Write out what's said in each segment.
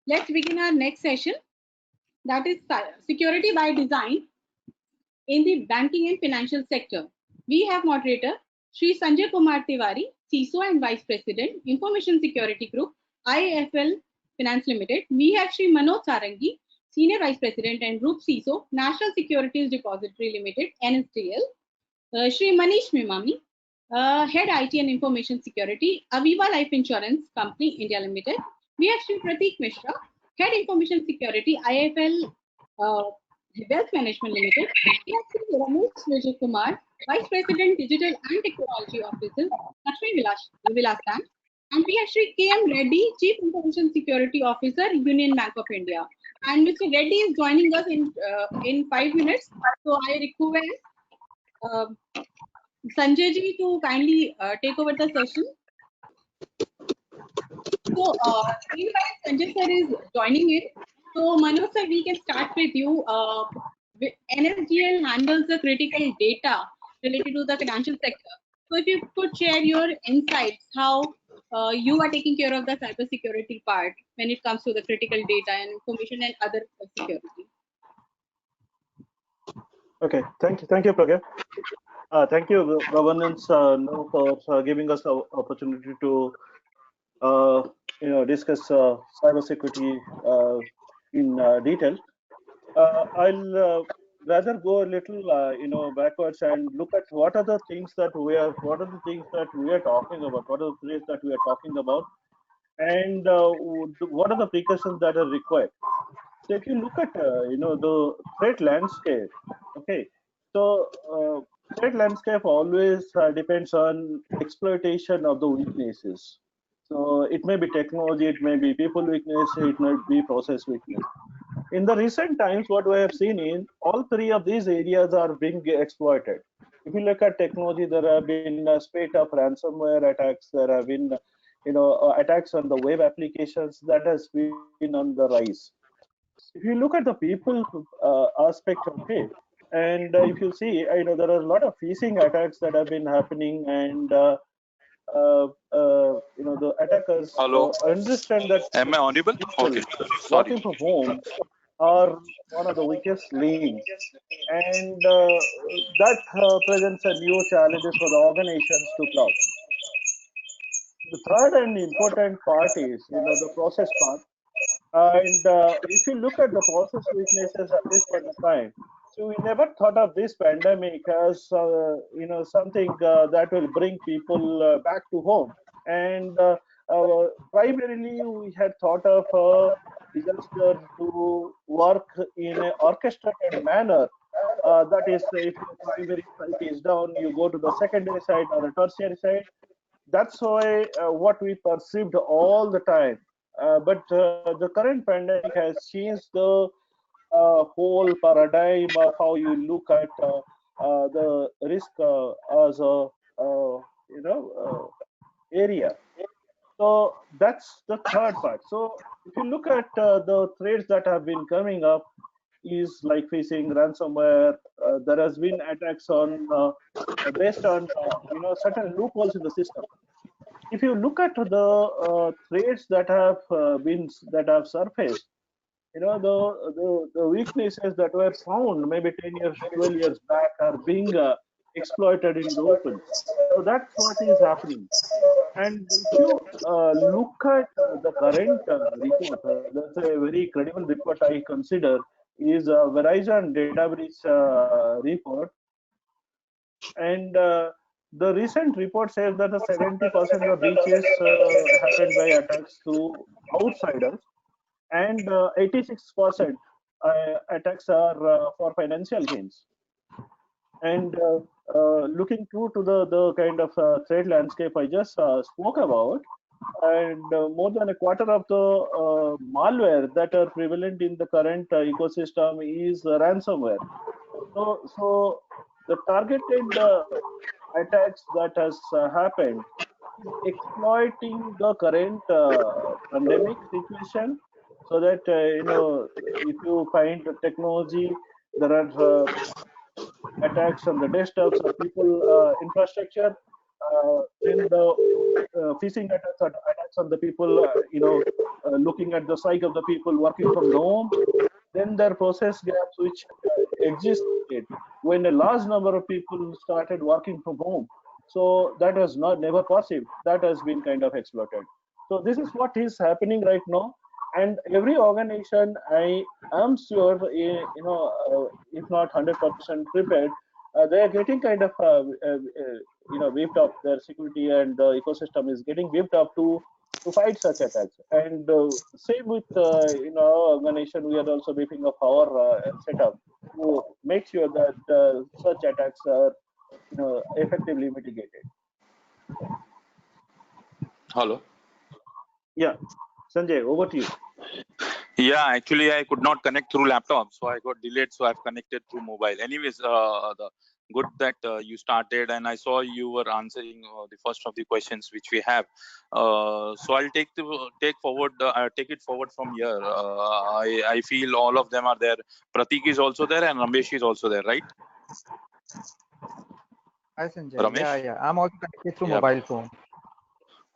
Let's begin our next session, that is security by design in the banking and financial sector. We have moderator Sri Sanjaykumar Tiwari, CISO and Vice President, Information Security Group, IIFL Finance Limited. We have Sri Manoj Sarangi, Senior Vice President and Group CISO, National Securities Depository Limited, NSDL. Sri Manish Mimani, Head IT and Information Security, Aviva Life Insurance Company, India Limited. We have Sri Prateek Mishra, Head Information Security, IIFL Wealth Management Limited. We have Sri Ramesh Vijayakumar, Vice President, Digital and Technology Officer, Lakshmi Vilas. And we have Sri K.M. Reddy, Chief Information Security Officer, Union Bank of India. And Mr. Reddy is joining us in 5 minutes. So I request Sanjay ji to kindly take over the session. So, Sanjay sir is joining in. So, Manoj sir, we can start with you. NSDL handles the critical data related to the financial sector. So, if you could share your insights, how you are taking care of the cybersecurity part when it comes to the critical data and information and other security. Okay, thank you, Pragya. Thank you, governance, for giving us the opportunity to discuss cybersecurity in detail. I'll rather go a little backwards and look at what are the things that we are talking about, what are the things that we are talking about, and what are the precautions that are required. So if you look at the threat landscape, okay, so threat landscape always depends on exploitation of the weaknesses. So it may be technology, it may be people weakness, it might be process weakness. In the recent times, what we have seen is all three of these areas are being exploited. If you look at technology, there have been a spate of ransomware attacks. There have been, attacks on the web applications that has been on the rise. If you look at the people aspect of it, and if you see, there are a lot of phishing attacks that have been happening, and the attackers understand that am I audible? Okay, sorry. Working from home are one of the weakest links, and that presents a new challenges for the organizations to cloud. The third and important part is the process part, and if you look at the process weaknesses at this point of time, so we never thought of this pandemic as something that will bring people back to home, and primarily we had thought of disaster to work in an orchestrated manner. That is, if your primary site is down, you go to the secondary site or a tertiary site. That's why what we perceived all the time. But the current pandemic has changed the whole paradigm of how you look at the risk as a area. So that's the third part. So if you look at the threats that have been coming up, is like phishing, ransomware. There has been attacks on based on certain loopholes in the system. If you look at the threats that have surfaced, the weaknesses that were found maybe 10 years, 12 years back are being exploited in the open. So that's what is happening. And if you look at the current report, that's a very credible report I consider, is Verizon database report. And the recent report says that the 70% of breaches happened by attacks through outsiders, and 86% attacks are for financial gains. And looking through to the kind of threat landscape I just spoke about, and more than a quarter of the malware that are prevalent in the current ecosystem is ransomware. So the targeted attacks that has happened is exploiting the current pandemic situation, so that if you find the technology, there are attacks on the desktops of people infrastructure, then the phishing attacks on the people looking at the psyche of the people working from home, then there are process gaps which existed when a large number of people started working from home. So that was not never possible. That has been kind of exploited. So this is what is happening right now, and every organization, I am sure, if not 100% prepared, they are getting kind of beefed up. Their security and the ecosystem is getting beefed up to fight such attacks. And same with our organization, we are also beefing up our setup to make sure that such attacks are effectively mitigated. Hello. Yeah, Sanjay, over to you. Yeah, actually, I could not connect through laptop, so I got delayed. So I've connected through mobile. Anyways, the good that you started, and I saw you were answering the first of the questions which we have. So I'll take it forward from here. I feel all of them are there. Prateek is also there, and Ramesh is also there, right? Hi Sanjay. Ramesh? Yeah. I'm also connected through Yeah. mobile phone.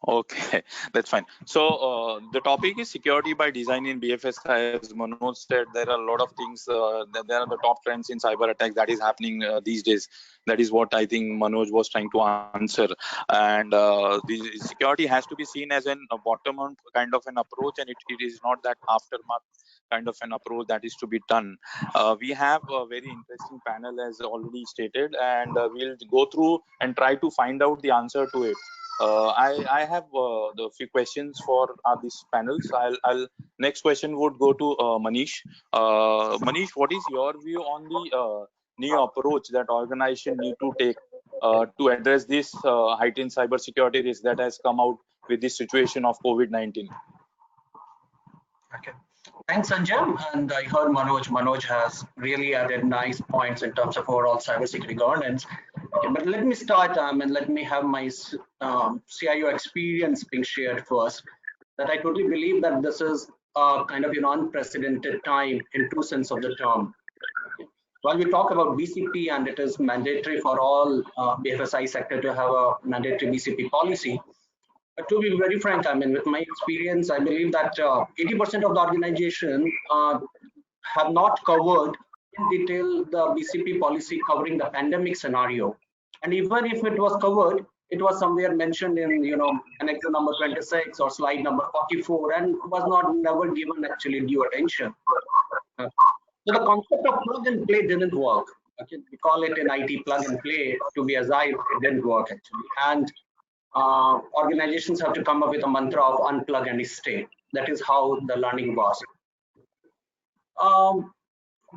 Okay, that's fine. So the topic is security by design in BFSI. As Manoj said, there are a lot of things. There are the top trends in cyber attacks that is happening these days. That is what I think Manoj was trying to answer. And the security has to be seen as a bottom-up kind of an approach, and it is not that aftermath kind of an approach that is to be done. We have a very interesting panel as already stated, and we'll go through and try to find out the answer to it. I have the few questions for these panels. I'll next question would go to Manish. Manish, what is your view on the new approach that organization need to take to address this heightened cybersecurity risk that has come out with this situation of COVID-19? Okay. Thanks, Sanjay. And I heard Manoj has really added nice points in terms of overall cybersecurity governance. Okay, but let me start and let me have my CIO experience being shared first. That I totally believe that this is a kind of unprecedented time in true sense of the term. Okay. While we talk about BCP and it is mandatory for all BFSI sector to have a mandatory BCP policy, but to be very frank, I mean, with my experience, I believe that 80% of the organization have not covered in detail the BCP policy covering the pandemic scenario. And even if it was covered, it was somewhere mentioned in, annex number 26 or slide number 44, and was not never given actually due attention. So the concept of plug and play didn't work. Okay, we call it an IT plug and play. To be agile, it didn't work actually. And organizations have to come up with a mantra of unplug and stay. That is how the learning was.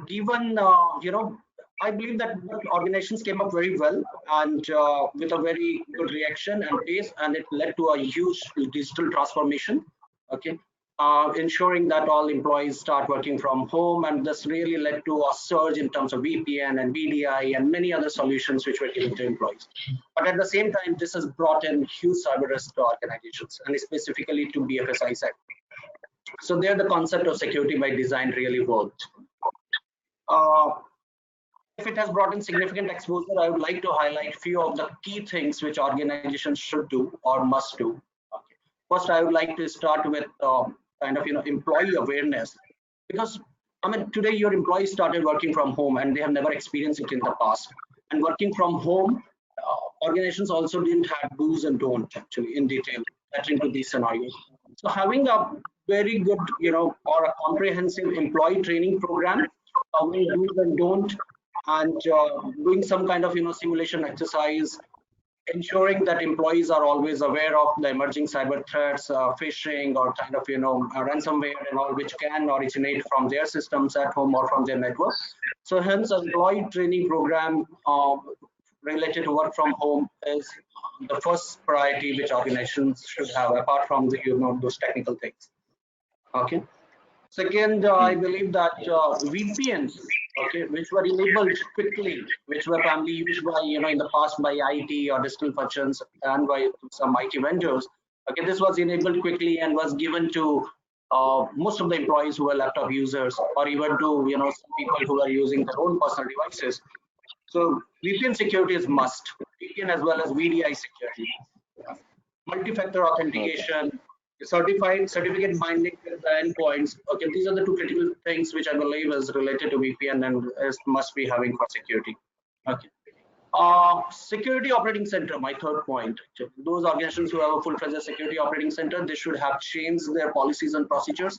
Given, I believe that organizations came up very well and with a very good reaction and pace, and it led to a huge digital transformation. Okay. Ensuring that all employees start working from home, and this really led to a surge in terms of VPN and VDI and many other solutions which were given to employees. But at the same time, this has brought in huge cyber risk to organizations and specifically to BFSI sector. So there the concept of security by design really worked. If it has brought in significant exposure, I would like to highlight few of the key things which organizations should do or must do. Okay. First, I would like to start with kind of employee awareness, because I mean today your employees started working from home and they have never experienced it in the past. And working from home, organizations also didn't have do's and don'ts actually in detail into these scenarios. So having a very good or a comprehensive employee training program, covering do's and don'ts, and doing some kind of simulation exercise, ensuring that employees are always aware of the emerging cyber threats, phishing or kind of ransomware and all, which can originate from their systems at home or from their network. So hence employee training program related to work from home is the first priority which organizations should have, apart from the those technical things. Okay. Second, I believe that VPNs, okay, which were enabled quickly, which were primarily used by in the past by IT or digital functions and by some IT vendors. Okay, this was enabled quickly and was given to most of the employees who were laptop users, or even to some people who are using their own personal devices. So VPN security is must. VPN as well as VDI security, multi-factor authentication, certificate binding the endpoints. Okay, these are the two critical things which I believe is related to VPN and is must be having for security. Okay. Security operating center, my third point. Those organizations who have a full-fledged security operating center, they should have changed their policies and procedures,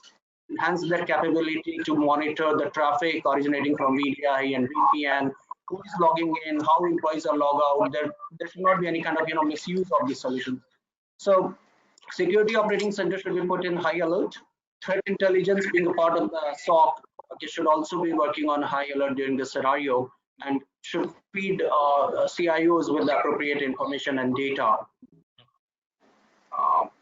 enhance their capability to monitor the traffic originating from VDI and VPN, who is logging in, how employees are logged out. There should not be any kind of misuse of these solutions. So security operating center should be put in high alert. Threat intelligence being a part of the SOC, okay, should also be working on high alert during this scenario and should feed CIOs with the appropriate information and data.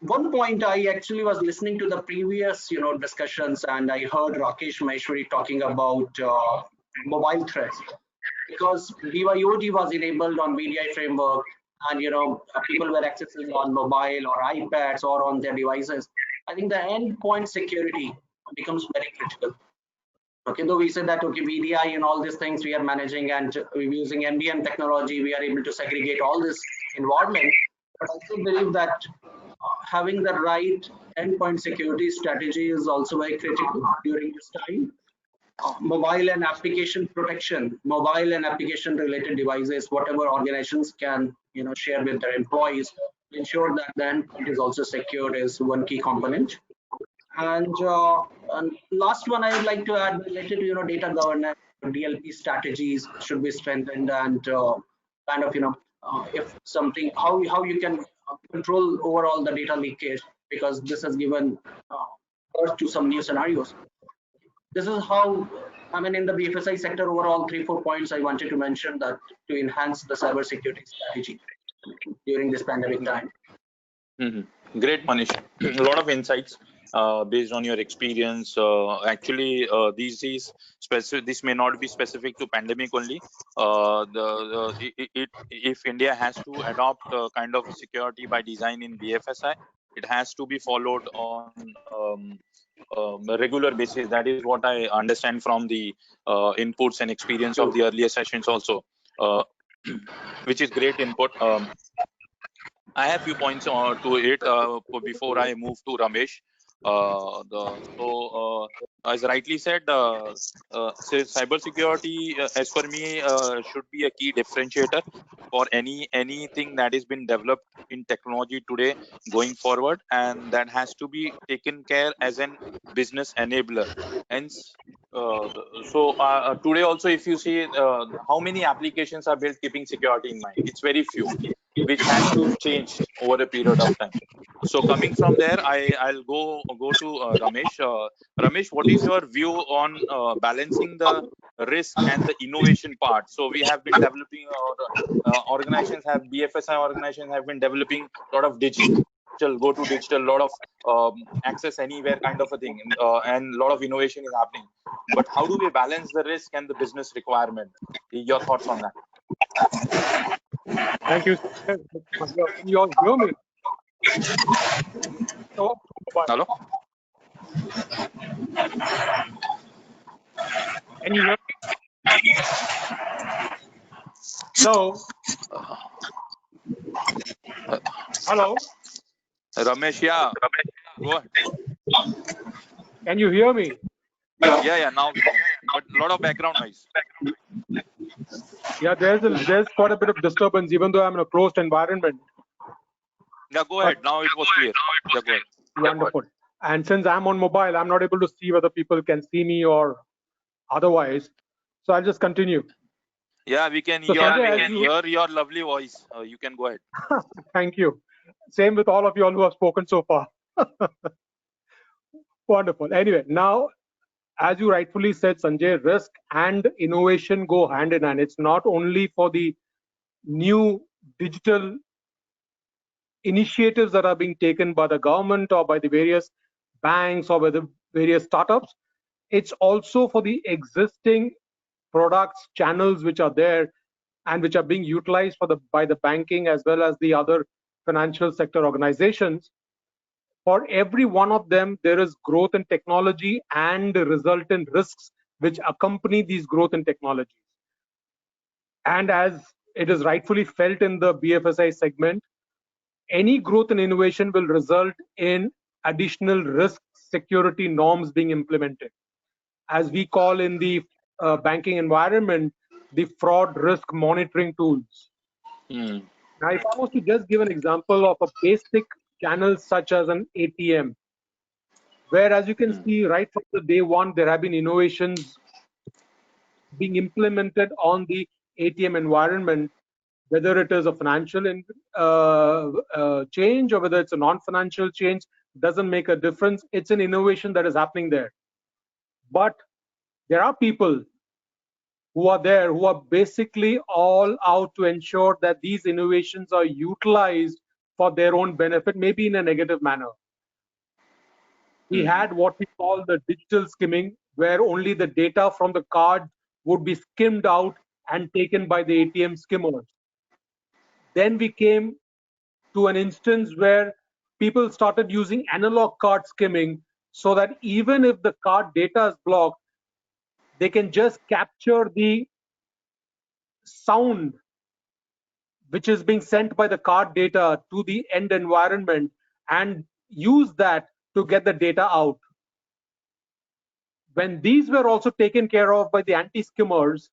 One point, I actually was listening to the previous discussions, and I heard Rakesh Maheshwari talking about mobile threats, because BYOD was enabled on VDI framework, and people were accessing on mobile or iPads or on their devices. I think the endpoint security becomes very critical. Okay, though we said that VDI and all these things we are managing, and we're using MDM technology, we are able to segregate all this environment. But I still believe that having the right endpoint security strategy is also very critical during this time. Mobile and application protection, mobile and application related devices, whatever organizations can share with their employees, ensure that the endpoint is also secure is one key component. And last one I would like to add related to data governance, DLP strategies should be strengthened, and kind of if something, how you can control overall the data leakage, because this has given birth to some new scenarios. This is how, I mean, in the BFSI sector overall, 3-4 points I wanted to mention that to enhance the cybersecurity strategy during this pandemic time. Great, Manish. A lot of insights based on your experience. Actually, this may not be specific to pandemic only. If India has to adopt kind of security by design in BFSI, it has to be followed on a regular basis. That is what I understand from the inputs and experience of the earlier sessions also, which is great input. I have few points to it before I move to Ramesh. As rightly said, cybersecurity, as per me, should be a key differentiator for anything that has been developed in technology today going forward, and that has to be taken care as an business enabler. Hence, today also, if you see how many applications are built keeping security in mind, it's very few, which has to change over a period of time. So coming from there, I'll go to Ramesh. Ramesh, what is your view on balancing the risk and the innovation part? So we have been developing, BFSI organizations have been developing a lot of digital, go to digital, lot of access anywhere kind of a thing, and a lot of innovation is happening. But how do we balance the risk and the business requirement? Your thoughts on that? Thank you. Can you all hear me? Oh, Hello? can you hear me? So, hello? Ramesh, yeah. Go ahead. Can you hear me? Yeah, now we can. But a lot of background noise. Yeah, there's quite a bit of disturbance, even though I'm in a closed environment. Yeah, go ahead. Now it was clear. Yeah, go ahead. Wonderful. And since I'm on mobile, I'm not able to see whether people can see me or otherwise. So I'll just continue. Yeah, we can hear your lovely voice. You can go ahead. Thank you. Same with all of you all who have spoken so far. Wonderful. Anyway, now, as you rightfully said, Sanjay, risk and innovation go hand in hand. It's not only for the new digital initiatives that are being taken by the government or by the various banks or by the various startups. It's also for the existing products, channels which are there and which are being utilized by the banking as well as the other financial sector organizations. For every one of them, there is growth in technology and resultant risks which accompany these growth in technologies. And as it is rightfully felt in the BFSI segment, any growth in innovation will result in additional risks security norms being implemented, as we call in the banking environment, the fraud risk monitoring tools. Hmm. Now, if I was to just give an example of a basic channel such as an ATM, where, as you can see, right from the day one, there have been innovations being implemented on the ATM environment, whether it is a financial change or whether it's a non-financial change, doesn't make a difference. It's an innovation that is happening there. But there are people who are there who are basically all out to ensure that these innovations are utilized for their own benefit, maybe in a negative manner. We had what we call the digital skimming, where only the data from the card would be skimmed out and taken by the ATM skimmers. Then we came to an instance where people started using analog card skimming, so that even if the card data is blocked, they can just capture the sound which is being sent by the card data to the end environment and use that to get the data out. When these were also taken care of by the anti-skimmers,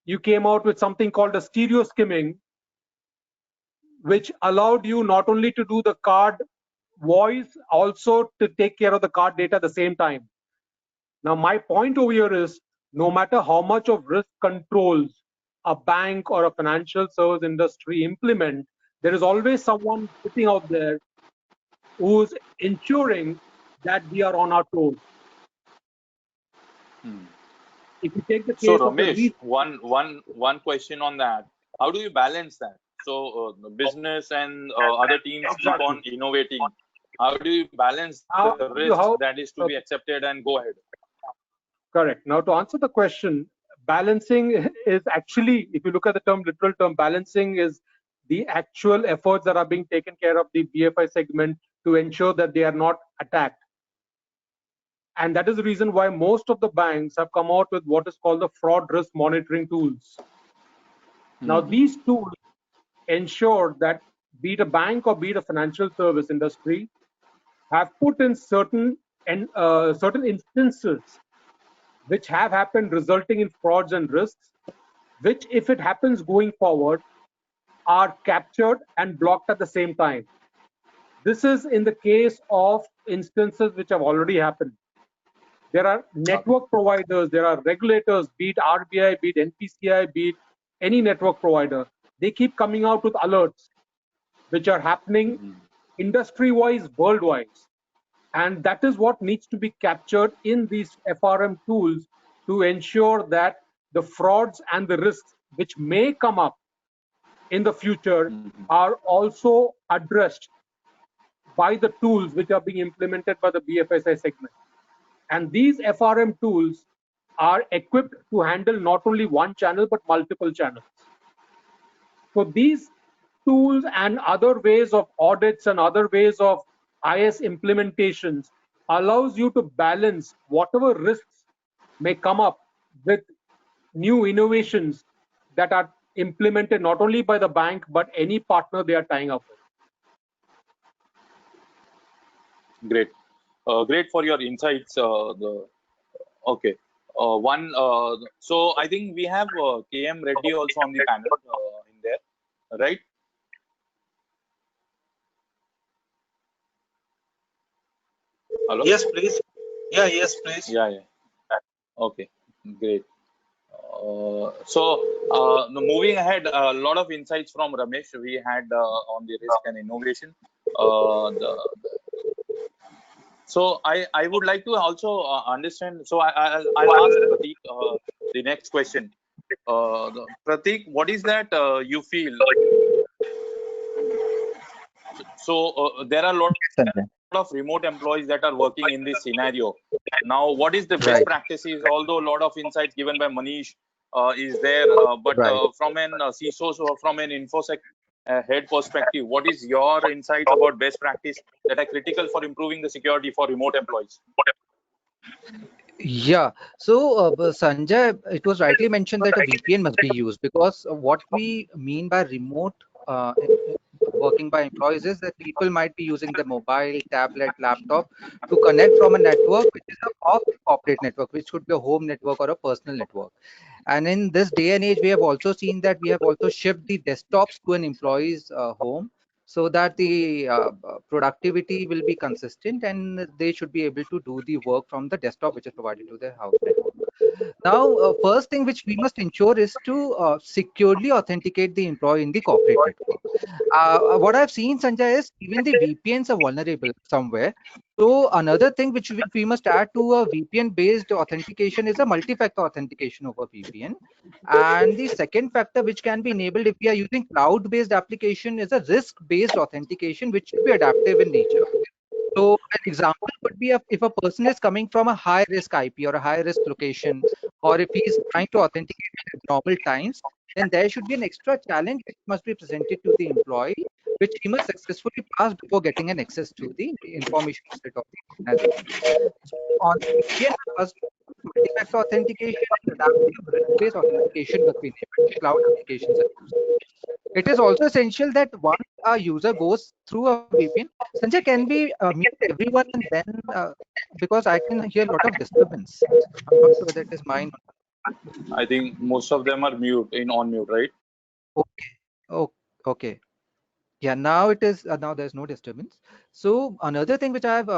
you came out with something called a stereo skimming, which allowed you not only to do the card voice, also to take care of the card data at the same time. Now, my point over here is, no matter how much of risk controls a bank or a financial service industry implement, there is always someone sitting out there who's ensuring that we are on our toes. If you take the So case of the Ramesh, one question on that. How do you balance that? So the business and other teams keep on innovating. How do you balance the risk that is to be accepted and go ahead? Correct. Now, to answer the question, balancing is actually, if you look at the term, literal term, balancing is the actual efforts that are being taken care of the BFI segment to ensure that they are not attacked. And that is the reason why most of the banks have come out with what is called the fraud risk monitoring tools. Now, these tools ensure that, be it a bank or be it a financial service industry, have put in certain instances which have happened, resulting in frauds and risks, which, if it happens going forward, are captured and blocked at the same time. This is in the case of instances which have already happened. There are network providers, there are regulators, be it RBI, be it NPCI, be it any network provider. They keep coming out with alerts which are happening industry-wise, worldwide. And that is what needs to be captured in these FRM tools to ensure that the frauds and the risks which may come up in the future are also addressed by the tools which are being implemented by the BFSI segment. And these FRM tools are equipped to handle not only one channel but multiple channels. So these tools and other ways of audits and other ways of IS implementations allows you to balance whatever risks may come up with new innovations that are implemented not only by the bank but any partner they are tying up with. Great. Great for your insights. Okay. So I think we have KM Reddy also on the panel in there, right? Hello? Yes, please. Yeah, yes, please. Yeah. Okay, great. Moving ahead, a lot of insights from Ramesh we had on the risk and innovation. So I would like to also understand. So I'll ask Prateek the next question. Prateek, what is that you feel? So there are a lot of remote employees that are working in this scenario. Now, what is the best practices? Although a lot of insights given by Manish is there, but from an CISO, so from an InfoSec head perspective, what is your insights about best practice that are critical for improving the security for remote employees? Yeah, so Sanjay, it was rightly mentioned that a VPN must be used, because what we mean by remote working by employees is that people might be using the mobile, tablet, laptop to connect from a network which is a off corporate network, which could be a home network or a personal network. And in this day and age, we have also seen that we have also shipped the desktops to an employee's home so that the productivity will be consistent and they should be able to do the work from the desktop which is provided to their house network. Now, first thing which we must ensure is to securely authenticate the employee in the corporate network. What I've seen, Sanjay, is even the VPNs are vulnerable somewhere. So another thing which we must add to a VPN-based authentication is a multi-factor authentication over VPN. And the second factor which can be enabled if we are using cloud-based application is a risk-based authentication, which should be adaptive in nature. So an example would be if a person is coming from a high risk IP or a high risk location, or if he is trying to authenticate at normal times, then there should be an extra challenge which must be presented to the employee, which he must successfully pass before getting an access to the information set of the organization. So on the VPN, first multi-factor authentication and adaptive risk-based authentication must be enabled if cloud applications are used. It is also essential that once a user goes through a VPN, Sanjay, can we mute everyone and then, because I can hear a lot of disturbance. I'm not sure whether it is mine. I think most of them are mute in on mute, right? Okay. Oh, okay. Yeah, now it is, now there's no disturbance. So another thing which I've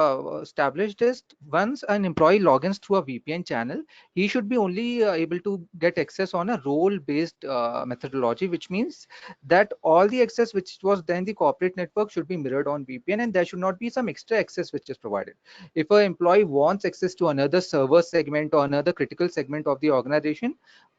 established is once an employee logins through a VPN channel, he should be only able to get access on a role-based methodology, which means that all the access which was then the corporate network should be mirrored on VPN, and there should not be some extra access which is provided. If an employee wants access to another server segment or another critical segment of the organization,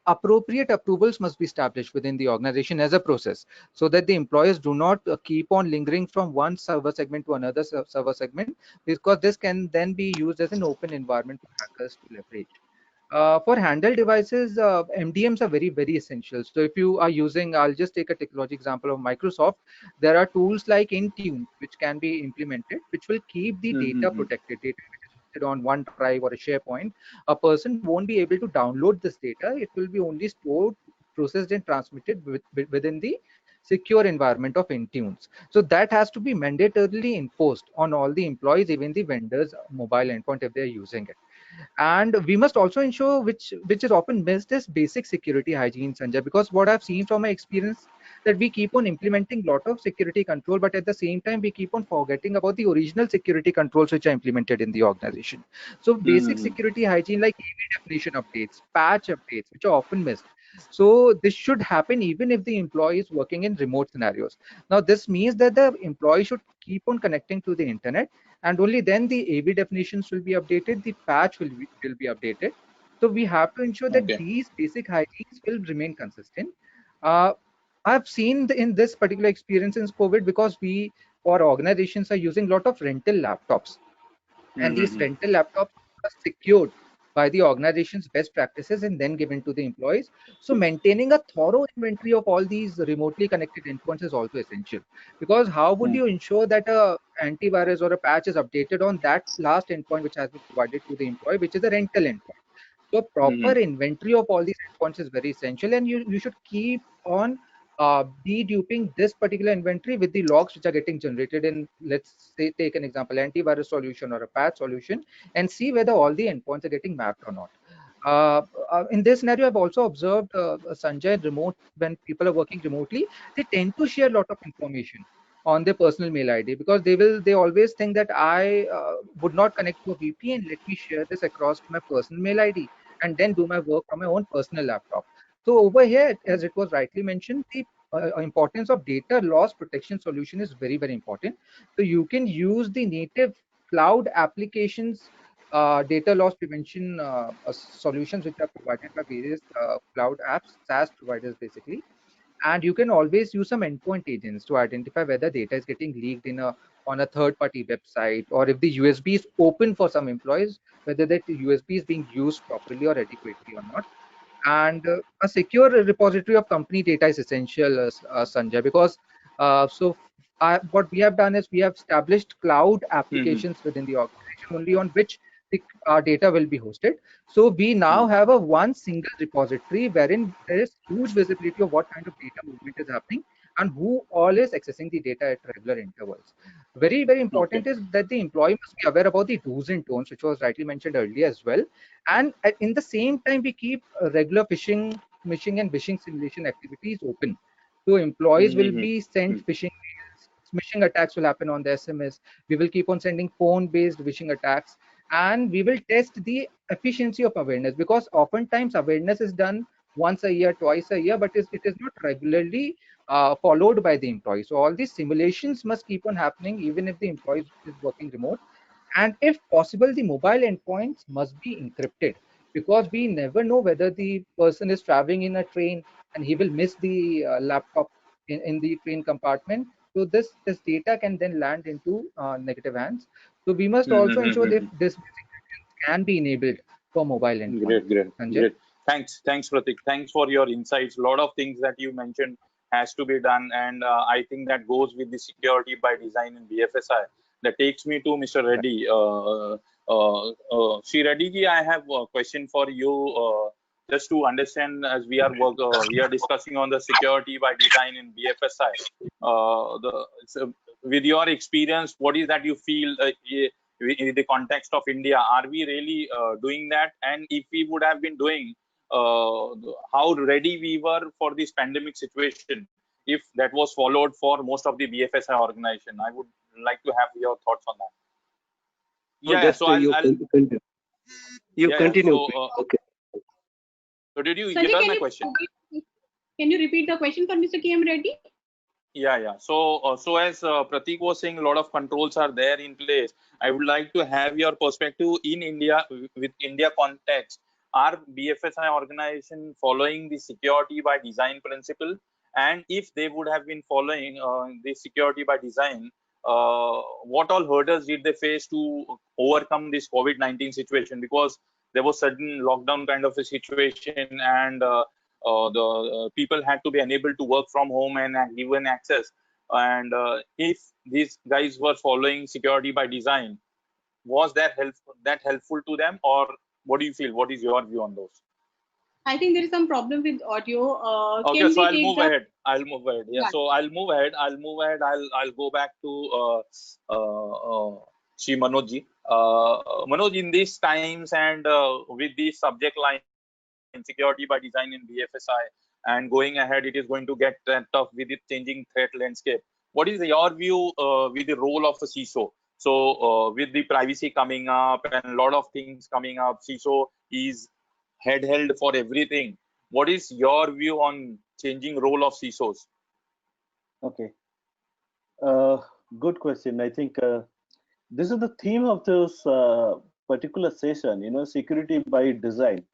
appropriate approvals must be established within the organization as a process, so that the employees do not keep on lingering from one server segment to another server segment, because this can then be used as an open environment for hackers to leverage. For handheld devices, MDMs are very, very essential. So if you are using, I'll just take a technology example of Microsoft. There are tools like Intune, which can be implemented, which will keep the data Mm-hmm. protected. Data which is hosted on OneDrive or a SharePoint. A person won't be able to download this data. It will be only stored, processed, and transmitted within the secure environment of Intunes. So that has to be mandatorily enforced on all the employees, even the vendors' mobile endpoint if they're using it. And we must also ensure, which is often missed, is basic security hygiene, Sanjay, because what I've seen from my experience, that we keep on implementing a lot of security control, but at the same time we keep on forgetting about the original security controls which are implemented in the organization. So basic Mm-hmm. security hygiene like AV definition updates, patch updates, which are often missed. So this should happen even if the employee is working in remote scenarios. Now this means that the employee should keep on connecting to the internet, and only then the AV definitions will be updated, the patch will be updated. So we have to ensure that Okay. these basic hygienes will remain consistent. Uh, I've seen in this particular experience in COVID, because we, or organizations, are using a lot of rental laptops, and these Mm-hmm. rental laptops are secured by the organization's best practices and then given to the employees. So maintaining a thorough inventory of all these remotely connected endpoints is also essential, because how would you ensure that a antivirus or a patch is updated on that last endpoint which has been provided to the employee, which is a rental endpoint? So proper Mm-hmm. inventory of all these endpoints is very essential, and you should keep on deduping this particular inventory with the logs which are getting generated in, let's say, take an example, antivirus solution or a patch solution, and see whether all the endpoints are getting mapped or not. In this scenario, I've also observed, Sanjay, remote, when people are working remotely, they tend to share a lot of information on their personal mail ID, because they always think that I would not connect to a VPN. Let me share this across to my personal mail ID and then do my work from my own personal laptop. So over here, as it was rightly mentioned, the importance of data loss protection solution is very, very important. So you can use the native cloud applications, data loss prevention solutions which are provided by various cloud apps, SaaS providers basically. And you can always use some endpoint agents to identify whether data is getting leaked in a on a third-party website, or if the USB is open for some employees, whether that USB is being used properly or adequately or not. And a secure repository of company data is essential, Sanjay, because what we have done is we have established cloud Mm-hmm. applications within the organization only on which our data will be hosted. So we now have one single repository wherein there is huge visibility of what kind of data movement is happening, and who all is accessing the data at regular intervals. Very, very important is that the employee must be aware about the do's and don'ts, which was rightly mentioned earlier as well. And in the same time, we keep regular phishing and phishing simulation activities open. So employees will be sent phishing mails, smishing attacks will happen on the SMS. We will keep on sending phone-based phishing attacks, and we will test the efficiency of awareness, because oftentimes awareness is done once a year, twice a year, but it is not regularly followed by the employee. So all these simulations must keep on happening even if the employee is working remote. And if possible, the mobile endpoints must be encrypted, because we never know whether the person is traveling in a train and he will miss the laptop in the train compartment. So this data can then land into negative hands. So we must also ensure that this can be enabled for mobile endpoints. Sanjay? Great. Thanks, Prateek. Thanks for your insights. A lot of things that you mentioned has to be done, and I think that goes with the security by design in BFSI. That takes me to Mr. Reddy. Sri Reddy ji, I have a question for you. Just to understand, as we are discussing on the security by design in BFSI. With your experience, what is that you feel? In the context of India, are we really doing that? And if we would have been doing, how ready we were for this pandemic situation, if that was followed for most of the BFSI organization? I would like to have your thoughts on that. Continue. Continue. So, Okay. So did you Sanjay, hear my question? Can you repeat the question for Mr. KM Reddy? Yeah. So as Prateek was saying, a lot of controls are there in place. I would like to have your perspective in India, with India context. Are BFSI organization following the security by design principle? And if they would have been following the security by design, what all hurdles did they face to overcome this COVID-19 situation? Because there was sudden lockdown kind of a situation, and the people had to be unable to work from home and given access. And if these guys were following security by design, was that helpful to them, or what do you feel? What is your view on those? I think there is some problem with audio. Okay, so I'll move ahead. Yeah, Yeah. so I'll move ahead. I'll go back to Shri Manoj ji. Manoj, in these times and with the subject line security by design in BFSI, and going ahead, it is going to get tough with the changing threat landscape. What is your view with the role of a CISO? So with the privacy coming up and a lot of things coming up, CISO is head held for everything. What is your view on changing role of CISOs? Okay. Good question. I think this is the theme of this particular session, security by design.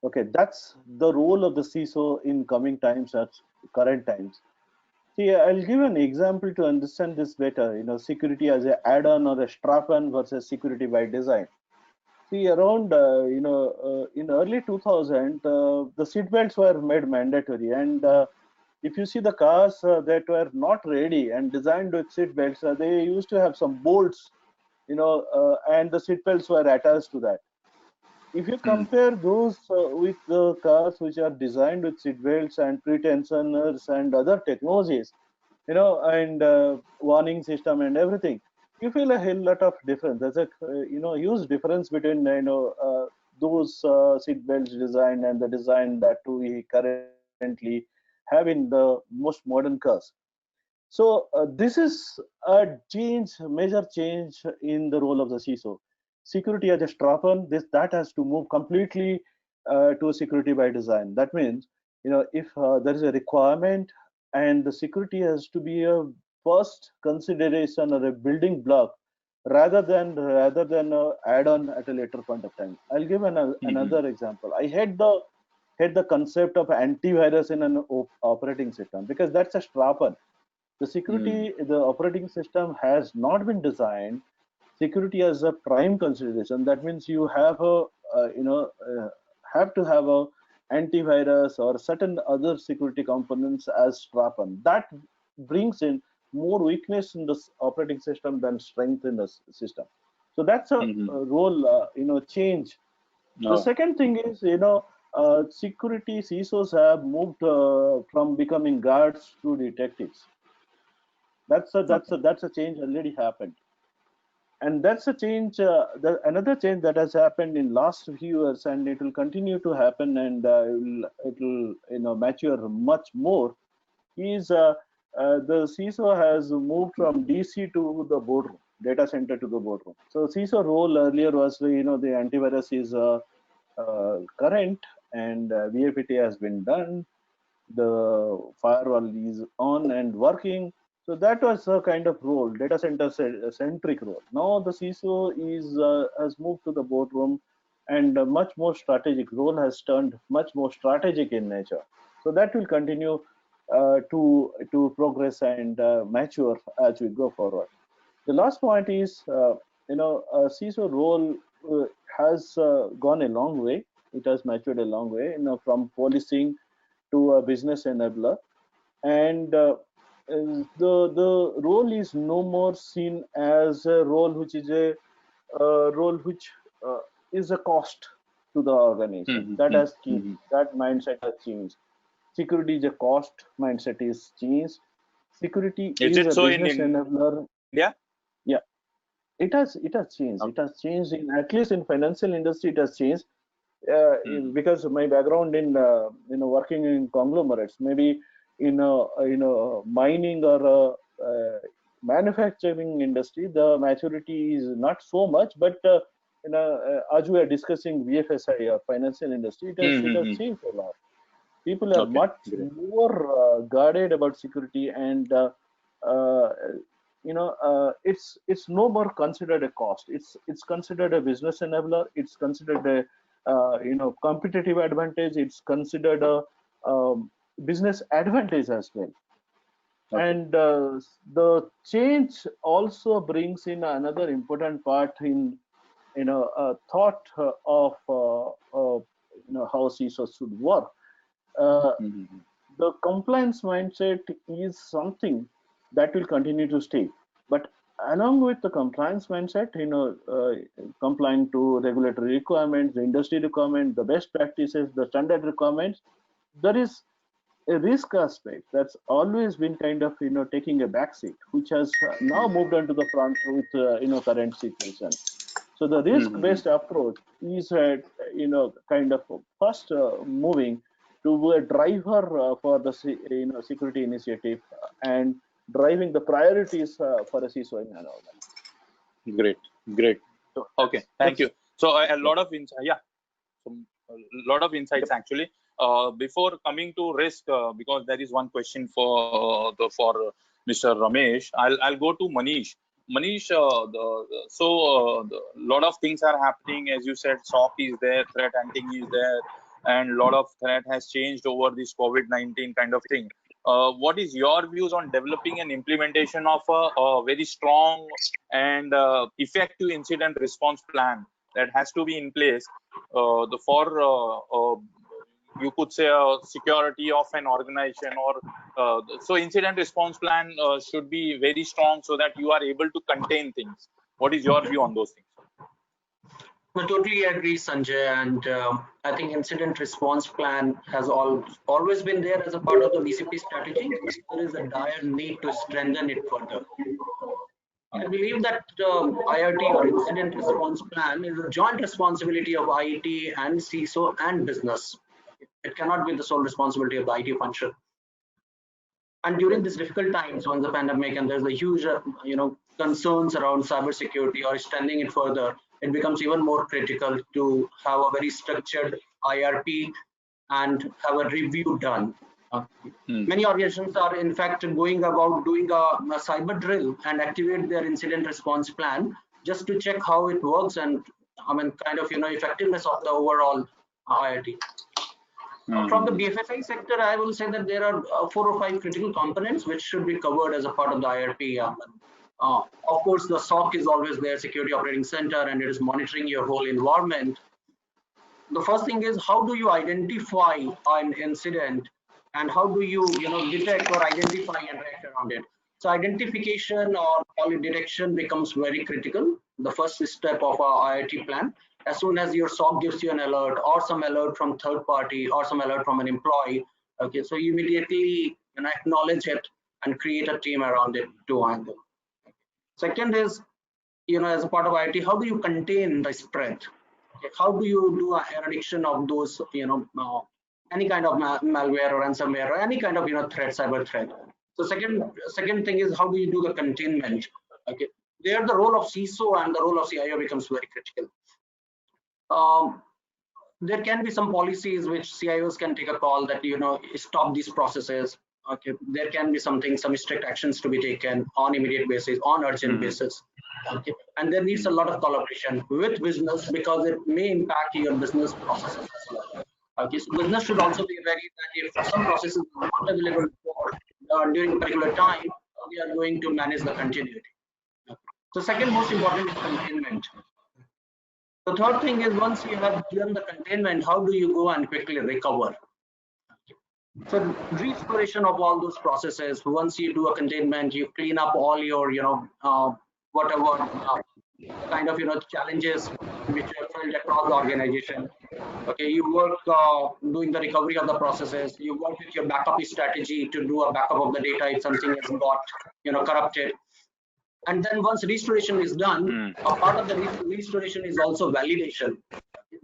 Okay, that's the role of the CISO in coming times, at current times. See, I'll give an example to understand this better. Security as an add-on or a strap-on versus security by design. See, around in early 2000, the seat belts were made mandatory, and if you see the cars that were not ready and designed with seat belts, they used to have some bolts, and the seat belts were attached to that. If you compare those with the cars which are designed with seat belts and pre-tensioners and other technologies, and warning system and everything, you feel a hell lot of difference. There's a huge difference between those seat belts design and the design that we currently have in the most modern cars. So this is a major change in the role of the CISO. Security as a strap-on, that has to move completely to security by design. That means, if there is a requirement, and the security has to be a first consideration or a building block, rather than a add-on at a later point of time. I'll give another example. I had the concept of antivirus in an operating system, because that's a strap-on. The operating system has not been designed security as a prime consideration. That means you have have to have a antivirus or certain other security components as strap-on. That brings in more weakness in the operating system than strength in the system. So that's a role change. The second thing is, security CISOs have moved from becoming guards to detectives. That's a change already happened, and that's a change. Another change that has happened in last few years, and it will continue to happen, and it will mature much more. Is the CISO has moved from DC to the boardroom, data center to the boardroom. So CISO role earlier was the antivirus is current, and VFT has been done, the firewall is on and working. So that was a kind of role, data center centric role. Now the CISO has moved to the boardroom, and a much more strategic role has turned much more strategic in nature. So that will continue to progress and mature as we go forward. The last point is, CISO role has gone a long way. It has matured a long way, from policing to a business enabler, and the role is no more seen as a role which is a role which is a cost to the organization. That has changed. That mindset has changed. Security is a cost mindset is changed. Security Is is it a so in business enabler. India? Yeah, it has changed. Okay. It has changed in, at least in financial industry, it has changed. Because my background in working in conglomerates, maybe in mining or manufacturing industry, the maturity is not so much. But as we are discussing VFSI or financial industry, it has changed a lot. People are Okay, much great. more guarded about security, and uh, it's no more considered a cost. It's considered a business enabler. It's considered a competitive advantage. It's considered a business advantage as well. Okay. And the change also brings in another important part in thought of how CISO should work. The compliance mindset is something that will continue to stay, but along with the compliance mindset, complying to regulatory requirements, the industry requirements, the best practices, the standard requirements, there is a risk aspect that's always been kind of taking a backseat, which has now moved onto the front with current situation. So the risk-based approach is kind of first moving to a driver for the security initiative, and driving the priorities for a CISO in an organization. Great. So Okay, thank you. So a lot of insight. Yeah, so a lot of insights actually. Before coming to risk, because there is one question for Mr. Ramesh, I'll go to Manish. Manish, lot of things are happening. As you said, SOC is there, threat hunting is there, and a lot of threat has changed over this COVID-19 kind of thing. What is your views on developing an implementation of a very strong and effective incident response plan that has to be in place you could say security of an organization, or so incident response plan should be very strong so that you are able to contain things. What is your view on those things? I totally agree, Sanjay, and I think incident response plan has always been there as a part of the BCP strategy. There is a dire need to strengthen it further. I believe that IoT or incident response plan is a joint responsibility of IT and CISO and business. It cannot be the sole responsibility of the IT function. And during these difficult times, when the pandemic and there's a huge, concerns around cybersecurity or strengthening it further, it becomes even more critical to have a very structured IRP and have a review done. Many organizations are in fact going about doing a cyber drill and activate their incident response plan just to check how it works, and effectiveness of the overall IRT. From the BFSI sector, I will say that there are 4 or 5 critical components which should be covered as a part of the IRP. Of course, the SOC is always there, Security Operating Center, and it is monitoring your whole environment. The first thing is, how do you identify an incident, and how do you detect or identify and react around it? So identification or early detection becomes very critical, the first step of our IoT plan. As soon as your SOC gives you an alert, or some alert from third party, or some alert from an employee, okay, so you immediately acknowledge it and create a team around it to handle. Second is, as a part of IT, how do you contain the spread? Okay, how do you do a eradication of those, any kind of malware or ransomware or any kind of, threat, cyber threat? So second thing is, how do you do the containment? Okay, there the role of CISO and the role of CIO becomes very critical. There can be some policies which CIOs can take a call that, stop these processes. Okay, there can be some strict actions to be taken on immediate basis, on urgent basis. Okay, and there needs a lot of collaboration with business because it may impact your business processes as well. Okay, so business should also be ready that if some processes are not available for during a particular time, we are going to manage the continuity. So second most important is containment. The third thing is, once you have done the containment, how do you go and quickly recover? So restoration of all those processes. Once you do a containment, you clean up all your, whatever kind of, challenges which are felt across the organization. Okay, you work doing the recovery of the processes. You work with your backup strategy to do a backup of the data if something has got, corrupted. And then once restoration is done, a part of the restoration is also validation,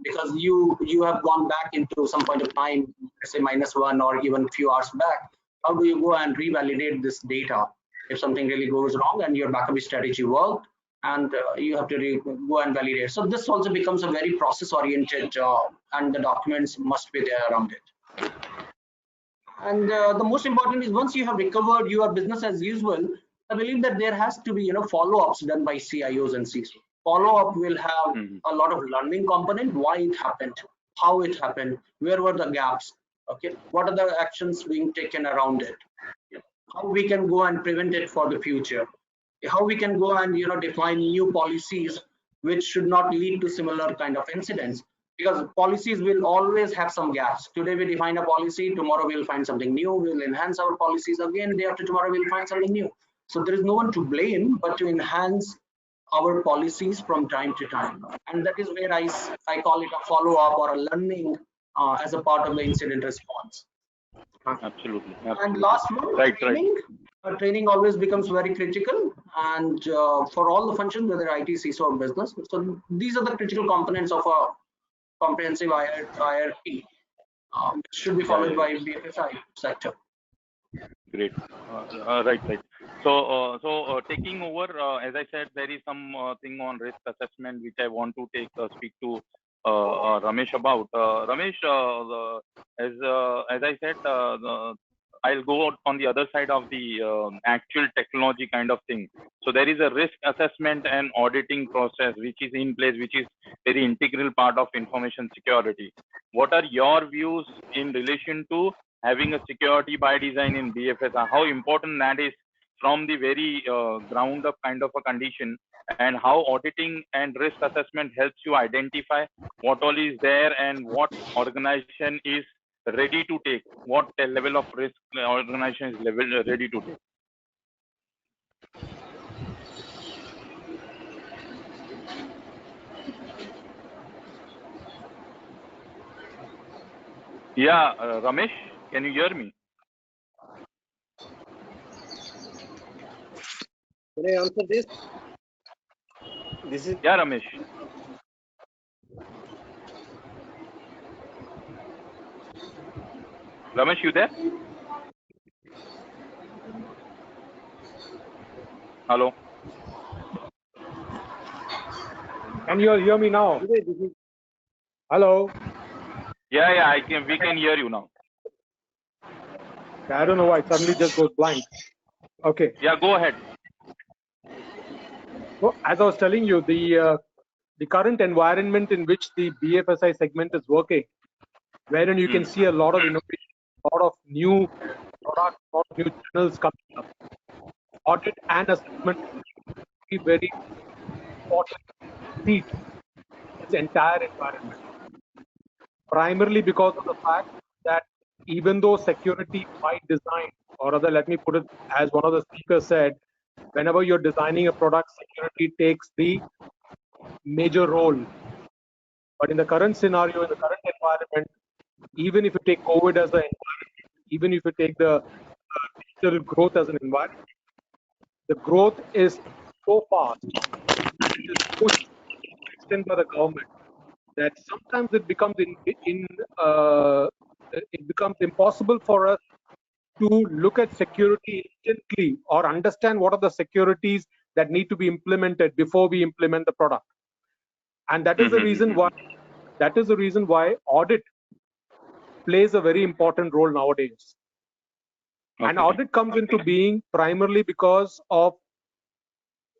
because you have gone back into some point of time, let's say -1 or even few hours back. How do you go and revalidate this data if something really goes wrong and your backup strategy worked, and you have to go and validate? So this also becomes a very process-oriented job, and the documents must be there around it. And the most important is, once you have recovered your business as usual, I believe that there has to be, follow-ups done by CIOs and CISO. Follow-up will have a lot of learning component, why it happened, how it happened, where were the gaps, okay, what are the actions being taken around it, how we can go and prevent it for the future, how we can go and, define new policies which should not lead to similar kind of incidents, because policies will always have some gaps. Today we define a policy, tomorrow we'll find something new, we'll enhance our policies again, day after tomorrow we'll find something new. So there is no one to blame but to enhance our policies from time to time, and that is where I call it a follow-up or a learning as a part of the incident response. Absolutely. And last one, training. Training always becomes very critical, and for all the functions, whether IT, CISO, or business. So these are the critical components of a comprehensive IRT, which should be followed by BFSI sector. Great. Right. So taking over, as I said, there is some thing on risk assessment which I want to speak to Ramesh about. Ramesh, as I said, I'll go on the other side of the actual technology kind of thing. So there is a risk assessment and auditing process which is in place, which is very integral part of information security. What are your views in relation to having a security by design in BFSI? How important that is from the very ground up kind of a condition, and how auditing and risk assessment helps you identify what all is there and what organization is ready to take, what level of risk organization is ready to take. Yeah, Ramesh, can you hear me? Can I answer this? This is Yeah, Ramesh. Ramesh, you there? Hello. Can you hear me now? Hello. Yeah, we can hear you now. I don't know why it suddenly just goes blank. Okay. Yeah, go ahead. So as I was telling you, the current environment in which the BFSI segment is working, wherein you can see a lot of innovation, a lot of new products, a lot of new channels coming up. Audit and assessment is very important seat in this entire environment. Primarily because of the fact that even though security by design, or rather, let me put it as one of the speakers said, whenever you're designing a product, security takes the major role. But in the current scenario, in the current environment, even if you take COVID as an environment, even if you take the digital growth as an environment. The growth is so fast and it is pushed to an extent by the government that sometimes it becomes it becomes impossible for us to look at security instantly or understand what are the securities that need to be implemented before we implement the product. And that is the reason why audit plays a very important role nowadays. Okay. And audit comes into being primarily because of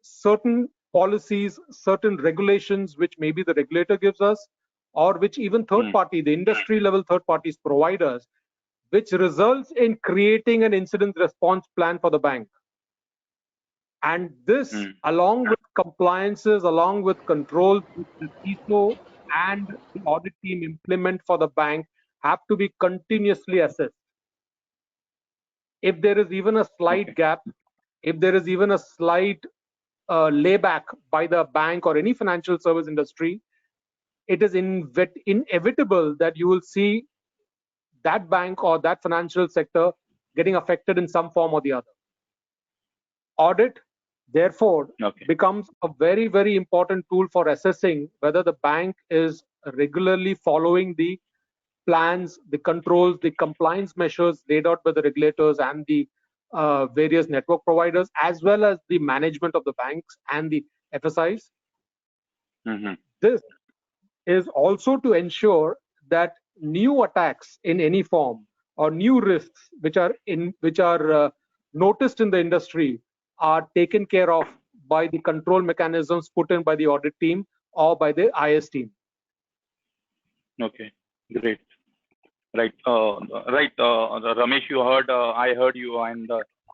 certain policies, certain regulations, which maybe the regulator gives us, or which even third party, the industry level third parties provide us, which results in creating an incident response plan for the bank. And this, along with compliances, along with controls, which the CISO and the audit team implement for the bank, have to be continuously assessed. If there is even a slight gap, if there is even a slight layback by the bank or any financial service industry, it is inevitable that you will see that bank or that financial sector getting affected in some form or the other. Audit, therefore, becomes a very, very important tool for assessing whether the bank is regularly following the plans, the controls, the compliance measures laid out by the regulators and the various network providers, as well as the management of the banks and the FSIs. This is also to ensure that new attacks in any form or new risks which are noticed in the industry are taken care of by the control mechanisms put in by the audit team or by the IS team. Okay, great. Right, Ramesh, you heard, I heard you, and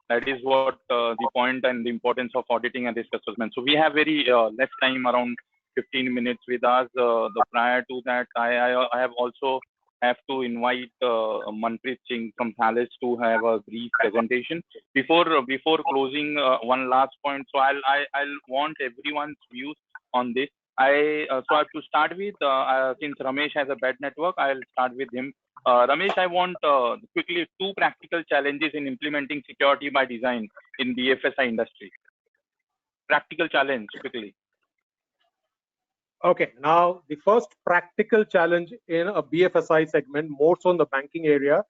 that is what the point and the importance of auditing and risk assessment. So we have very less time, around 15 minutes with us. Prior to that, I have also have to invite Manpreet Singh from Thales to have a brief presentation. Before closing, one last point. So I'll want everyone's views on this. So I have to start with, since Ramesh has a bad network, I'll start with him. Ramesh, I want quickly 2 practical challenges in implementing security by design in the BFSI industry. Practical challenge, quickly. Okay, now the first practical challenge in a BFSI segment, more so in the banking area,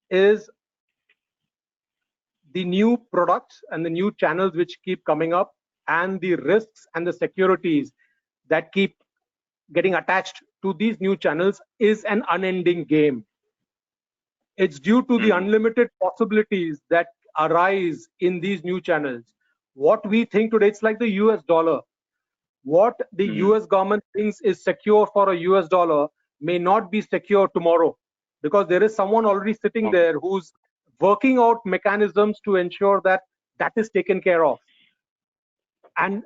is the new products and the new channels which keep coming up, and the risks and the securities that keep getting attached to these new channels is an unending game. It's due to the unlimited possibilities that arise in these new channels. What we think today, it's like the US dollar. What the US government thinks is secure for a US dollar may not be secure tomorrow, because there is someone already sitting there who's working out mechanisms to ensure that that is taken care of. And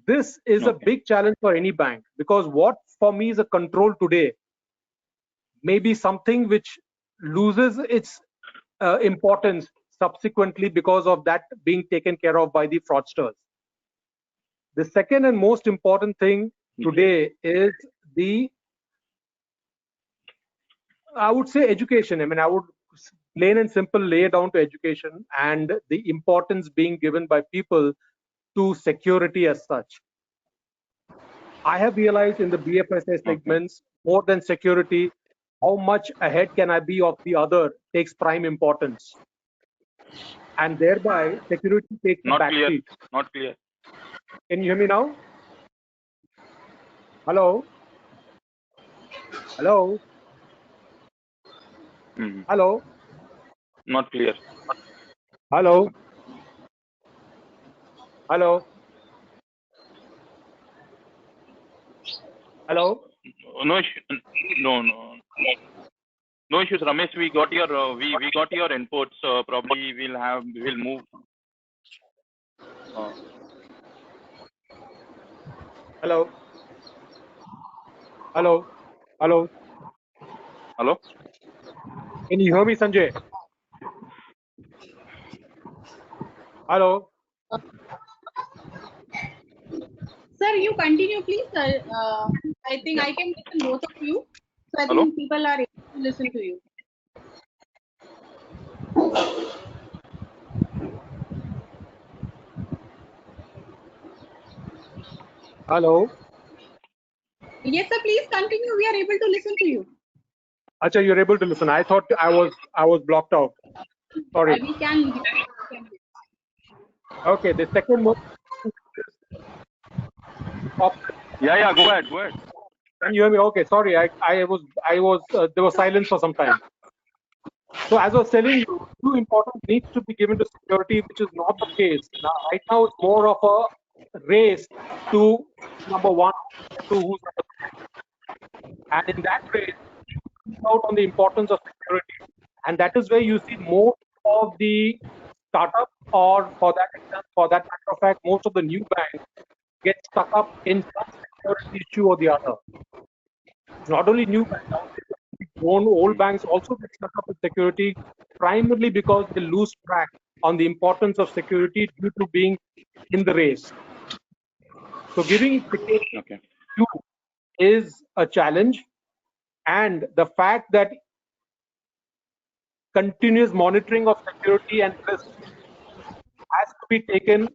this is a big challenge for any bank, because what for me is a control today may be something which loses its importance subsequently because of that being taken care of by the fraudsters. The second and most important thing today is I would say education. I mean, I would plain and simple lay down to education and the importance being given by people to security as such. I have realized in the BFSI segments, more than security, how much ahead can I be of the other takes prime importance. And thereby, security takes a backseat. Not clear. Can you hear me now? Hello? Hello? Hello? Not clear. Hello? Hello? Hello? No issues, Ramesh. We got your we got your inputs. Probably we'll move. Hello? Hello? Hello? Hello? Can you hear me, Sanjay? Hello? Sir, you continue, please. I think I can listen both of you. So I think people are able to listen to you. Hello. Yes, sir. Please continue. We are able to listen to you. Acha, you're able to listen. I thought I was blocked out. Sorry. We can. Okay. The second most. Yeah, go ahead. Can you hear me? Okay. Sorry. I was there was silence for some time. So as I was telling you, due importance needs to be given to security, which is not the case. Now, right now, it's more of a race to number one, number two, who's number three. And in that race, out on the importance of security. And that is where you see most of the startups, or for that matter of fact, most of the new banks get stuck up in some security issue or the other. Not only new banks, grown old banks also get stuck up with security, primarily because they lose track on the importance of security due to being in the race. So giving security is a challenge, and the fact that continuous monitoring of security and risk has to be taken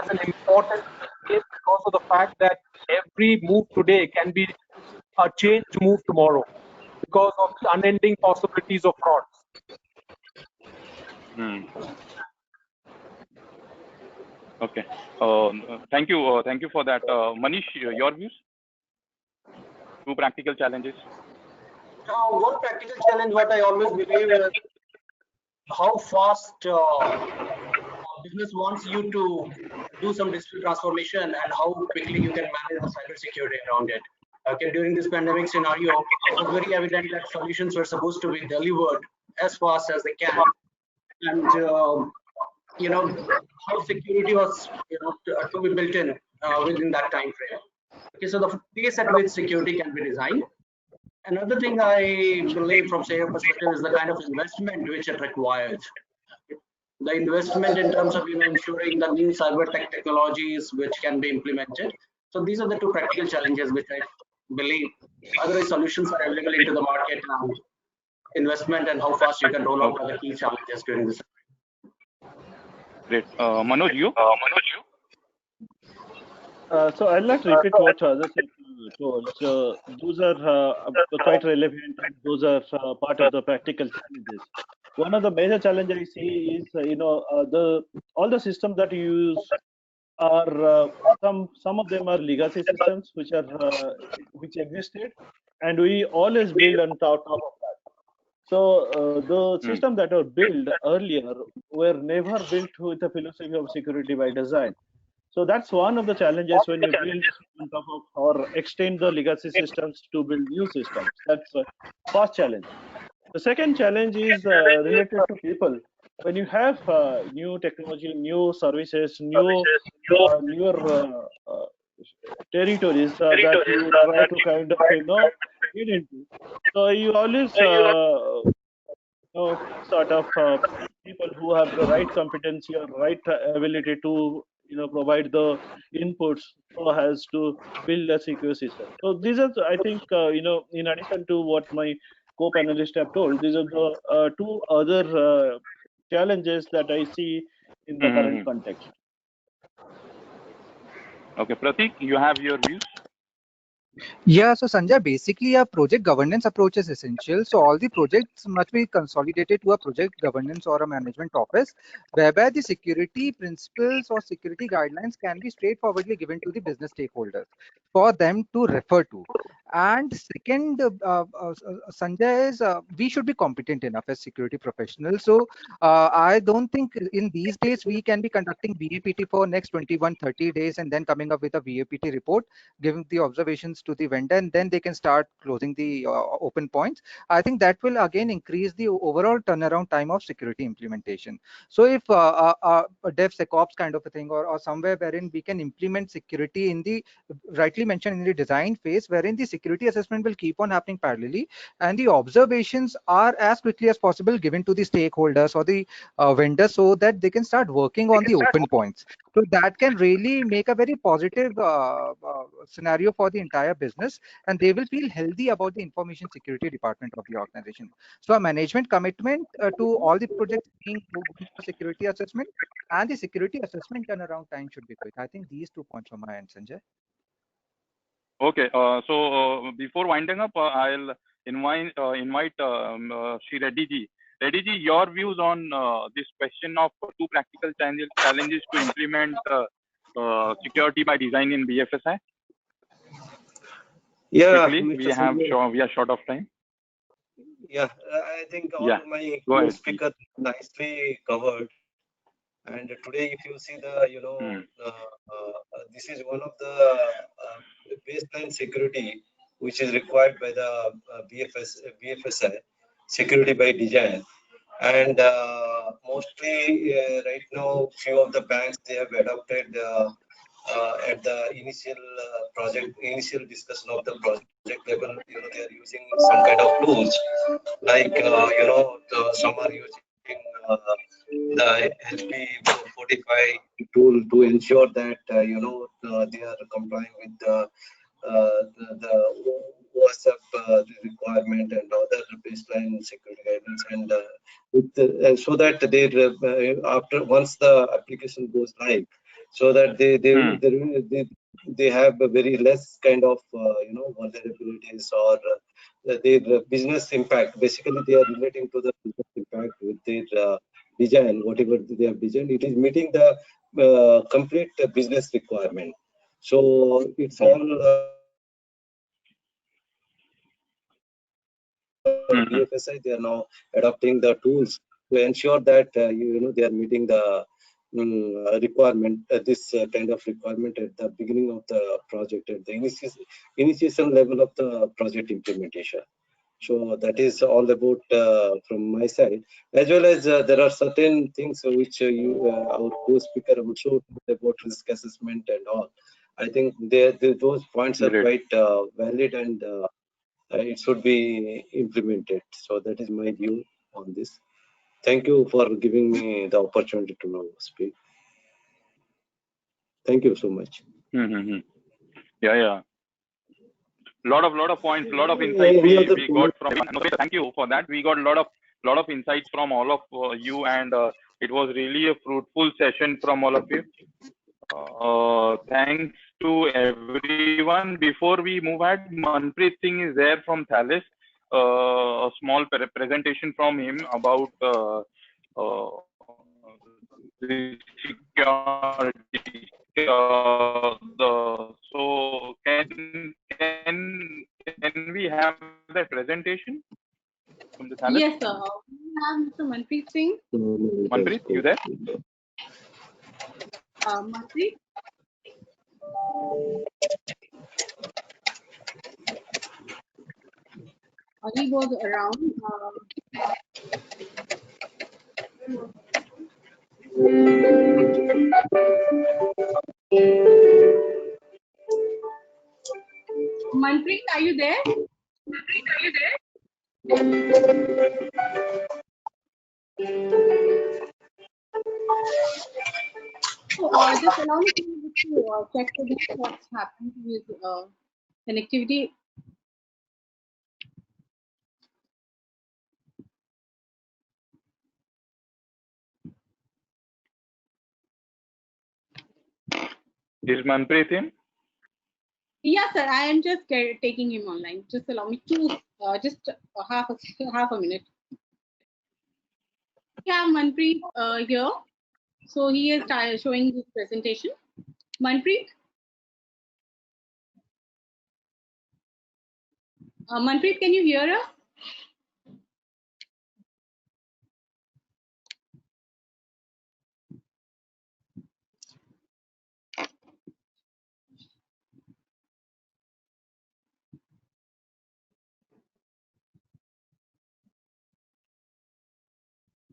as an important case, because of the fact that every move today can be a change move tomorrow because of the unending possibilities of frauds. Okay. Thank you for that. Manish, your views? Two practical challenges. One practical challenge, what I always believe is how fast business wants you to do some digital transformation and how quickly you can manage the cybersecurity around it. Okay, during this pandemic scenario, it was very evident that solutions were supposed to be delivered as fast as they can, and how security was to be built in within that time frame. Okay, so the pace at which security can be designed. Another thing I believe from SAFE perspective is the kind of investment which it requires. The investment in terms of ensuring the new cyber tech technologies which can be implemented. So these are the two practical challenges which I believe. Otherwise, solutions are available into the market. Investment and how fast you can roll out are the key challenges during this. Great. Manoj, you? So I'll not repeat what others have told. So those are quite relevant, and those are part of the practical challenges. One of the major challenges I see is all the systems that you use are some of them are legacy systems which existed, and we always build on top of that. So the systems that were built earlier were never built with a philosophy of security by design. So that's one of the challenges when you build on top of or extend the legacy systems to build new systems. That's the first challenge. The second challenge is related to people. When you have new technology, new services, newer territories that you try to kind of get into, so you always sort of people who have the right competency or right ability to provide the inputs so as to build a secure system. So these are I think in addition to what my co-panelists have told, these are the two other challenges that I see in the current context. Okay, Prateek, you have your views? Yeah, so Sanjay, basically a project governance approach is essential. So all the projects must be consolidated to a project governance or a management office, whereby the security principles or security guidelines can be straightforwardly given to the business stakeholders for them to refer to. And second, Sanjay, is we should be competent enough as security professionals. So I don't think in these days we can be conducting VAPT for next 21, 30 days and then coming up with a VAPT report, giving the observations to the vendor, and then they can start closing the open points. I think that will again increase the overall turnaround time of security implementation. So if a DevSecOps kind of a thing, or somewhere wherein we can implement security in the rightly mentioned in the design phase, wherein the security assessment will keep on happening parallelly, and the observations are as quickly as possible given to the stakeholders or the vendors, so that they can start working on the open points. So that can really make a very positive scenario for the entire business, and they will feel healthy about the information security department of the organization. So a management commitment to all the projects being going for security assessment, and the security assessment turnaround time should be quick. I think these 2 points from my end, Sanjay. Okay. So before winding up, I'll invite Shri Reddy ji. Reddy ji, your views on this question of two practical challenges to implement security by design in BFSI. Yeah, Quickly, Mr. we are short of time. Yeah, I think all Yeah. my Go ahead, speakers nicely covered. And today, if you see the, this is one of the baseline security which is required by the BFSI, security by design. And mostly right now, few of the banks, they have adopted at the initial discussion of the project level, they are using some kind of tools like, some are using the HP 45 tool to ensure that, they are complying with the WhatsApp requirement and other baseline security guidance, and so that they after once the application goes live, so that they have a very less kind of vulnerabilities or their business impact. Basically, they are relating to the business impact with their design, whatever they have designed. It is meeting the complete business requirement. So it's all BFSI. They are now adopting the tools to ensure that they are meeting the requirement, this kind of requirement at the beginning of the project, at the initiation level of the project implementation. So that is all about from my side, as well as there are certain things which our co-speaker also talked about risk assessment and all. I think those points are quite valid, and it should be implemented. So that is my view on this. Thank you for giving me the opportunity to now speak. Thank you so much. Yeah. Lot of points, lot of insights we got from. Thank you for that. We got a lot of insights from all of you, and it was really a fruitful session from all of you. Thanks to everyone. Before we move ahead, Manpreet Singh is there from Thales. A small presentation from him about the security. So can we have that presentation from the Thales? Yes, sir. We have Mr. Manpreet Singh. Manpreet, you there? Manpreet? He was around. Manpreet, are you there? So, just allow me to check what's happened with connectivity. Is Manpreet in? Yes, sir. I am just taking him online. Just allow me to just half a minute. We have Manpreet here. So he is showing his presentation. Manpreet? Manpreet, can you hear us?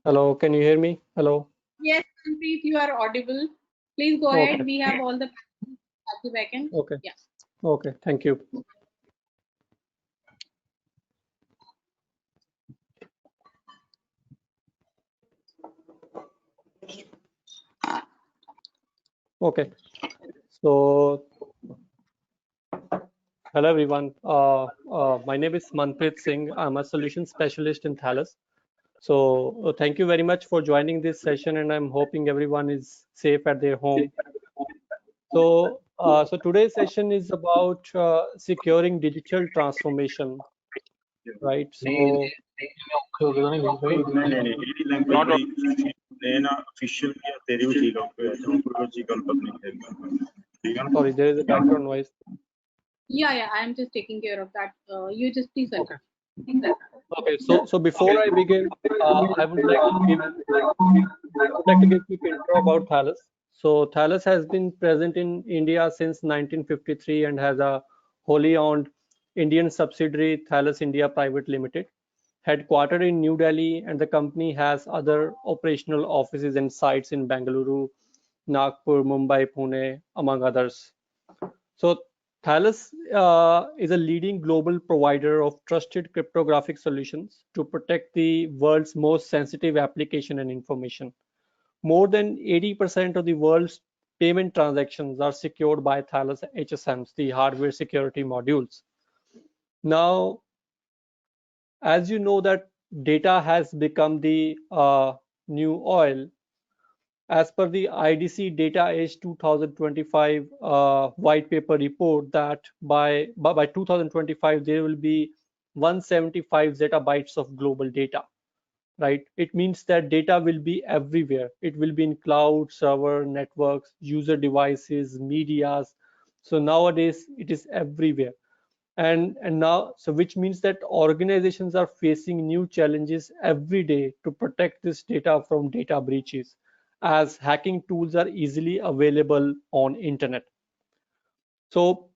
Hello, can you hear me? Hello. Yes, Manpreet, you are audible. Please go ahead. We have all the at the back end. Okay. Yeah. Okay, thank you. Okay. So, hello everyone. My name is Manpreet Singh. I'm a solution specialist in Thales. So, thank you very much for joining this session, and I'm hoping everyone is safe at their home. So, So today's session is about securing digital transformation, right? So Not sorry, there is a background noise. Yeah, I am just taking care of that. You just please Okay. continue. Okay. So before I begin, I would like to give a quick intro about Thales. So Thales has been present in India since 1953 and has a wholly owned Indian subsidiary, Thales India Private Limited, headquartered in New Delhi, and the company has other operational offices and sites in Bengaluru, Nagpur, Mumbai, Pune, among others. So Thales is a leading global provider of trusted cryptographic solutions to protect the world's most sensitive application and information. More than 80% of the world's payment transactions are secured by Thales HSMs, the hardware security modules. Now, as you know that data has become the new oil, as per the IDC Data Age 2025 white paper report, that by 2025 there will be 175 zettabytes of global data, right? It means that data will be everywhere. It will be in cloud, server, networks, user devices, medias. So nowadays it is everywhere. And now, so which means that organizations are facing new challenges every day to protect this data from data breaches, as hacking tools are easily available on internet. So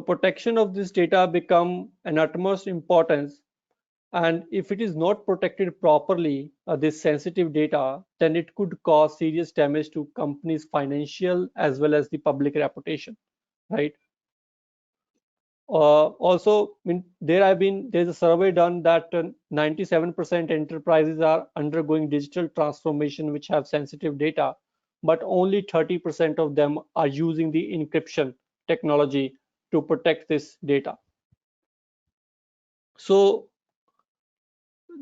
protection of this data become an utmost importance, and if it is not protected properly, this sensitive data, then it could cause serious damage to companies' financial as well as the public reputation, right? Also, there's a survey done that 97% enterprises are undergoing digital transformation which have sensitive data, but only 30% of them are using the encryption technology to protect this data. So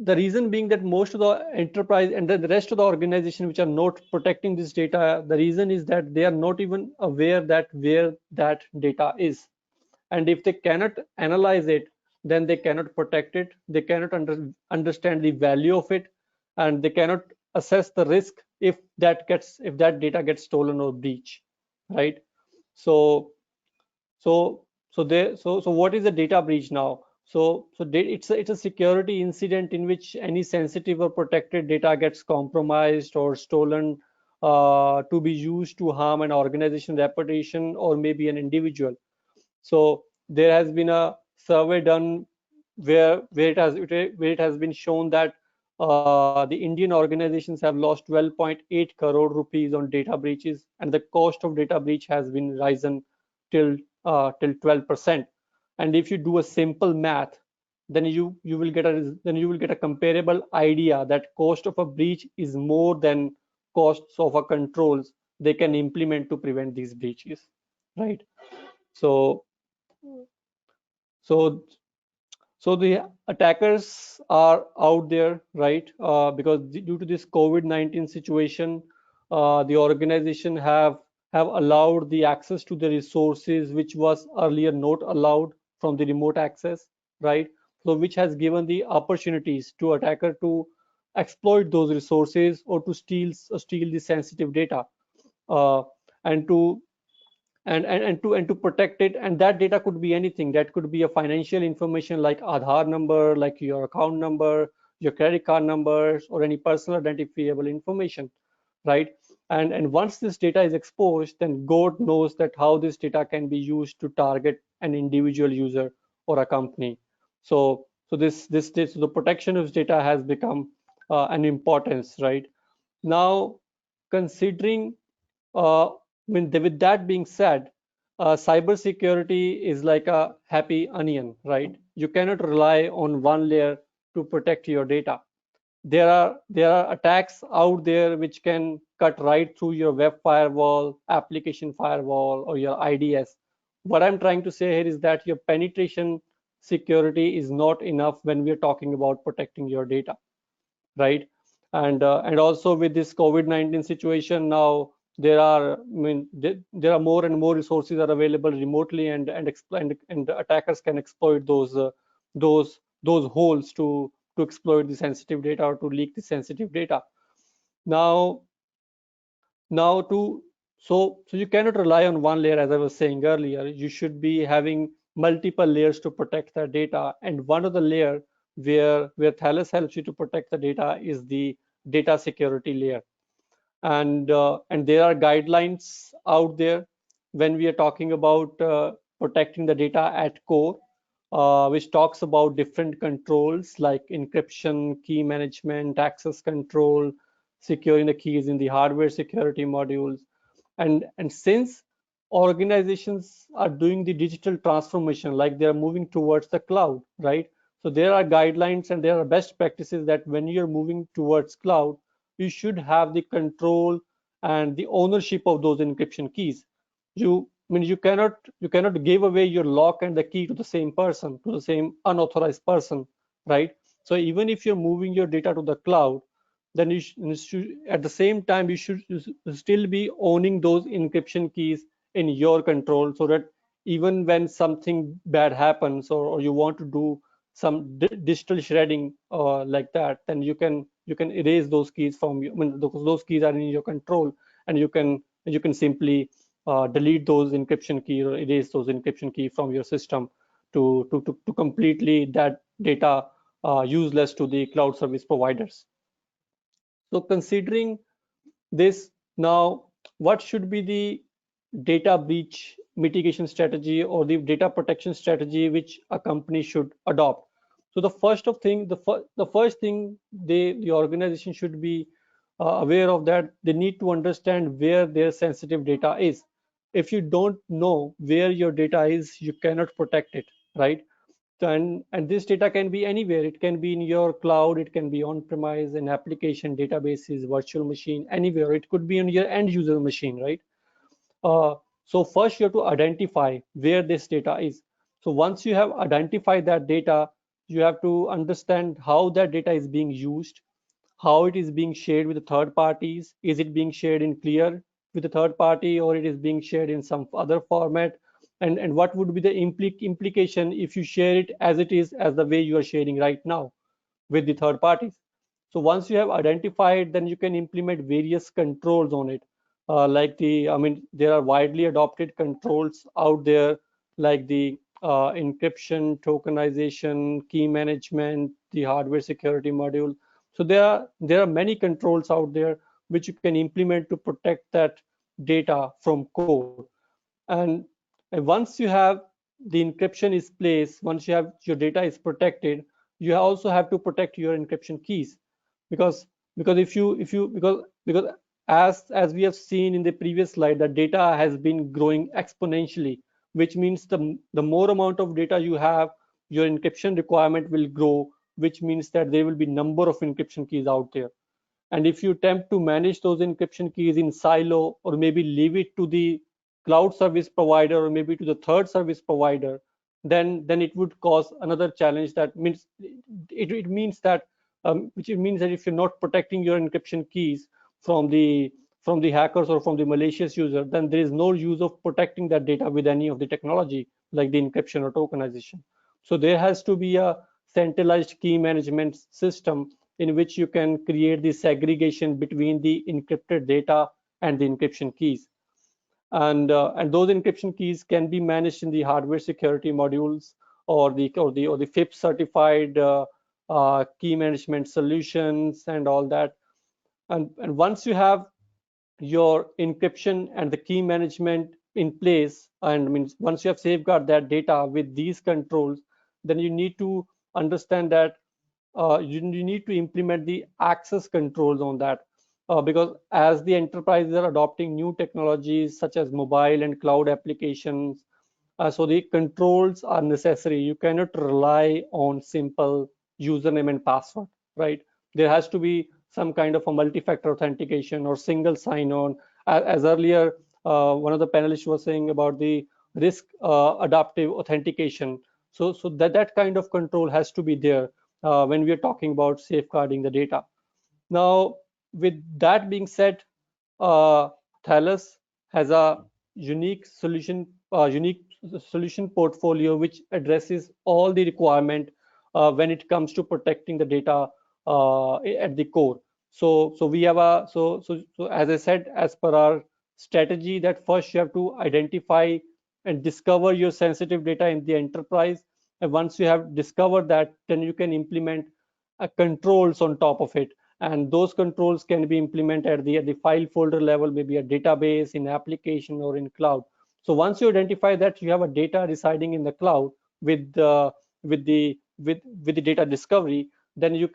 the reason being that most of the enterprise and the rest of the organization which are not protecting this data, the reason is that they are not even aware that where that data is. And if they cannot analyze it, then they cannot protect it, they cannot understand the value of it, and they cannot assess the risk if that data gets stolen or breached, right? So so so there so so what is a data breach now? It's a security incident in which any sensitive or protected data gets compromised or stolen, to be used to harm an organization reputation or maybe an individual. So there has been a survey done where it has been shown that the Indian organizations have lost 12.8 crore rupees on data breaches, and the cost of data breach has been risen till 12%. And if you do a simple math, then you will get a comparable idea that cost of a breach is more than costs of a controls they can implement to prevent these breaches, right? So so so the attackers are out there, right? Because due to this COVID-19 situation, the organization have allowed the access to the resources which was earlier not allowed from the remote access, right? So which has given the opportunities to attacker to exploit those resources or to steal the sensitive data, uh, and to and to protect it. And that data could be anything. That could be a financial information like Aadhaar number, like your account number, your credit card numbers, or any personal identifiable information, right? And once this data is exposed, then God knows that how this data can be used to target an individual user or a company. So the protection of data has become an importance, right? Now, considering with that being said, cybersecurity is like a happy onion, right? You cannot rely on one layer to protect your data. There are attacks out there which can cut right through your web firewall, application firewall, or your IDS. What I'm trying to say here is that your penetration security is not enough when we're talking about protecting your data, right? And also with this COVID-19 situation now, there are, I mean, there are more and more resources are available remotely, and attackers can exploit those holes to exploit the sensitive data or to leak the sensitive data. Now, so you cannot rely on one layer, as I was saying earlier. You should be having multiple layers to protect that data, and one of the layer where Thales helps you to protect the data is the data security layer. And there are guidelines out there when we are talking about protecting the data at core, which talks about different controls like encryption, key management, access control, securing the keys in the hardware security modules. And since organizations are doing the digital transformation, like they are moving towards the cloud, right? So there are guidelines and there are best practices that when you're moving towards cloud, you should have the control and the ownership of those encryption keys. I mean, you cannot give away your lock and the key to the same person, to the same unauthorized person, right? So even if you're moving your data to the cloud, then at the same time you should still be owning those encryption keys in your control, so that even when something bad happens, or you want to do some digital shredding like that, then you can erase those keys from you. I mean, those keys are in your control, and you can simply delete those encryption key or erase those encryption key from your system to completely that data useless to the cloud service providers. So considering this, now what should be the data breach mitigation strategy or the data protection strategy which a company should adopt? So the first thing the organization should be aware of, that they need to understand where their sensitive data is. If you don't know where your data is, you cannot protect it, right? And this data can be anywhere. It can be in your cloud, it can be on premise, in application databases, virtual machine, anywhere. It could be on your end user machine, right? So first you have to identify where this data is. So once you have identified that data, you have to understand how that data is being used, how it is being shared with the third parties. Is it being shared in clear with the third party, or it is being shared in some other format? And what would be the implication if you share it as it is, as the way you are sharing right now with the third parties? So once you have identified, then you can implement various controls on it. I mean, there are widely adopted controls out there, like the encryption, tokenization, key management, the hardware security module. So there are many controls out there which you can implement to protect that data from core. And, and once you have the encryption is placed, once you have your data is protected, you also have to protect your encryption keys, because because as we have seen in the previous slide, that data has been growing exponentially, which means the more amount of data you have, your encryption requirement will grow, which means that there will be number of encryption keys out there. And if you attempt to manage those encryption keys in silo, or maybe leave it to the cloud service provider, or maybe to the third service provider, then it would cause another challenge. That means it means that which it means that if you're not protecting your encryption keys from the hackers or from the malicious user, then there is no use of protecting that data with any of the technology like the encryption or tokenization. So there has to be a centralized key management system in which you can create the segregation between the encrypted data and the encryption keys. And those encryption keys can be managed in the hardware security modules, or the FIPS certified key management solutions and all that. And once you have your encryption and the key management in place, and means once you have safeguarded that data with these controls, then you need to understand that you need to implement the access controls on that, because as the enterprises are adopting new technologies such as mobile and cloud applications, so the controls are necessary. You cannot rely on simple username and password, right? There has to be some kind of a multi-factor authentication or single sign-on. As earlier, one of the panelists was saying about the risk adaptive authentication. So that kind of control has to be there when we are talking about safeguarding the data. Now, with that being said, uh, Thales has a unique solution portfolio which addresses all the requirement when it comes to protecting the data at the core. So we have a so as I said, as per our strategy, that first you have to identify and discover your sensitive data in the enterprise, and once you have discovered that, then you can implement controls on top of it, and those controls can be implemented at the file folder level, maybe a database, in application, or in cloud. So once you identify that you have a data residing in the cloud with the data discovery, then you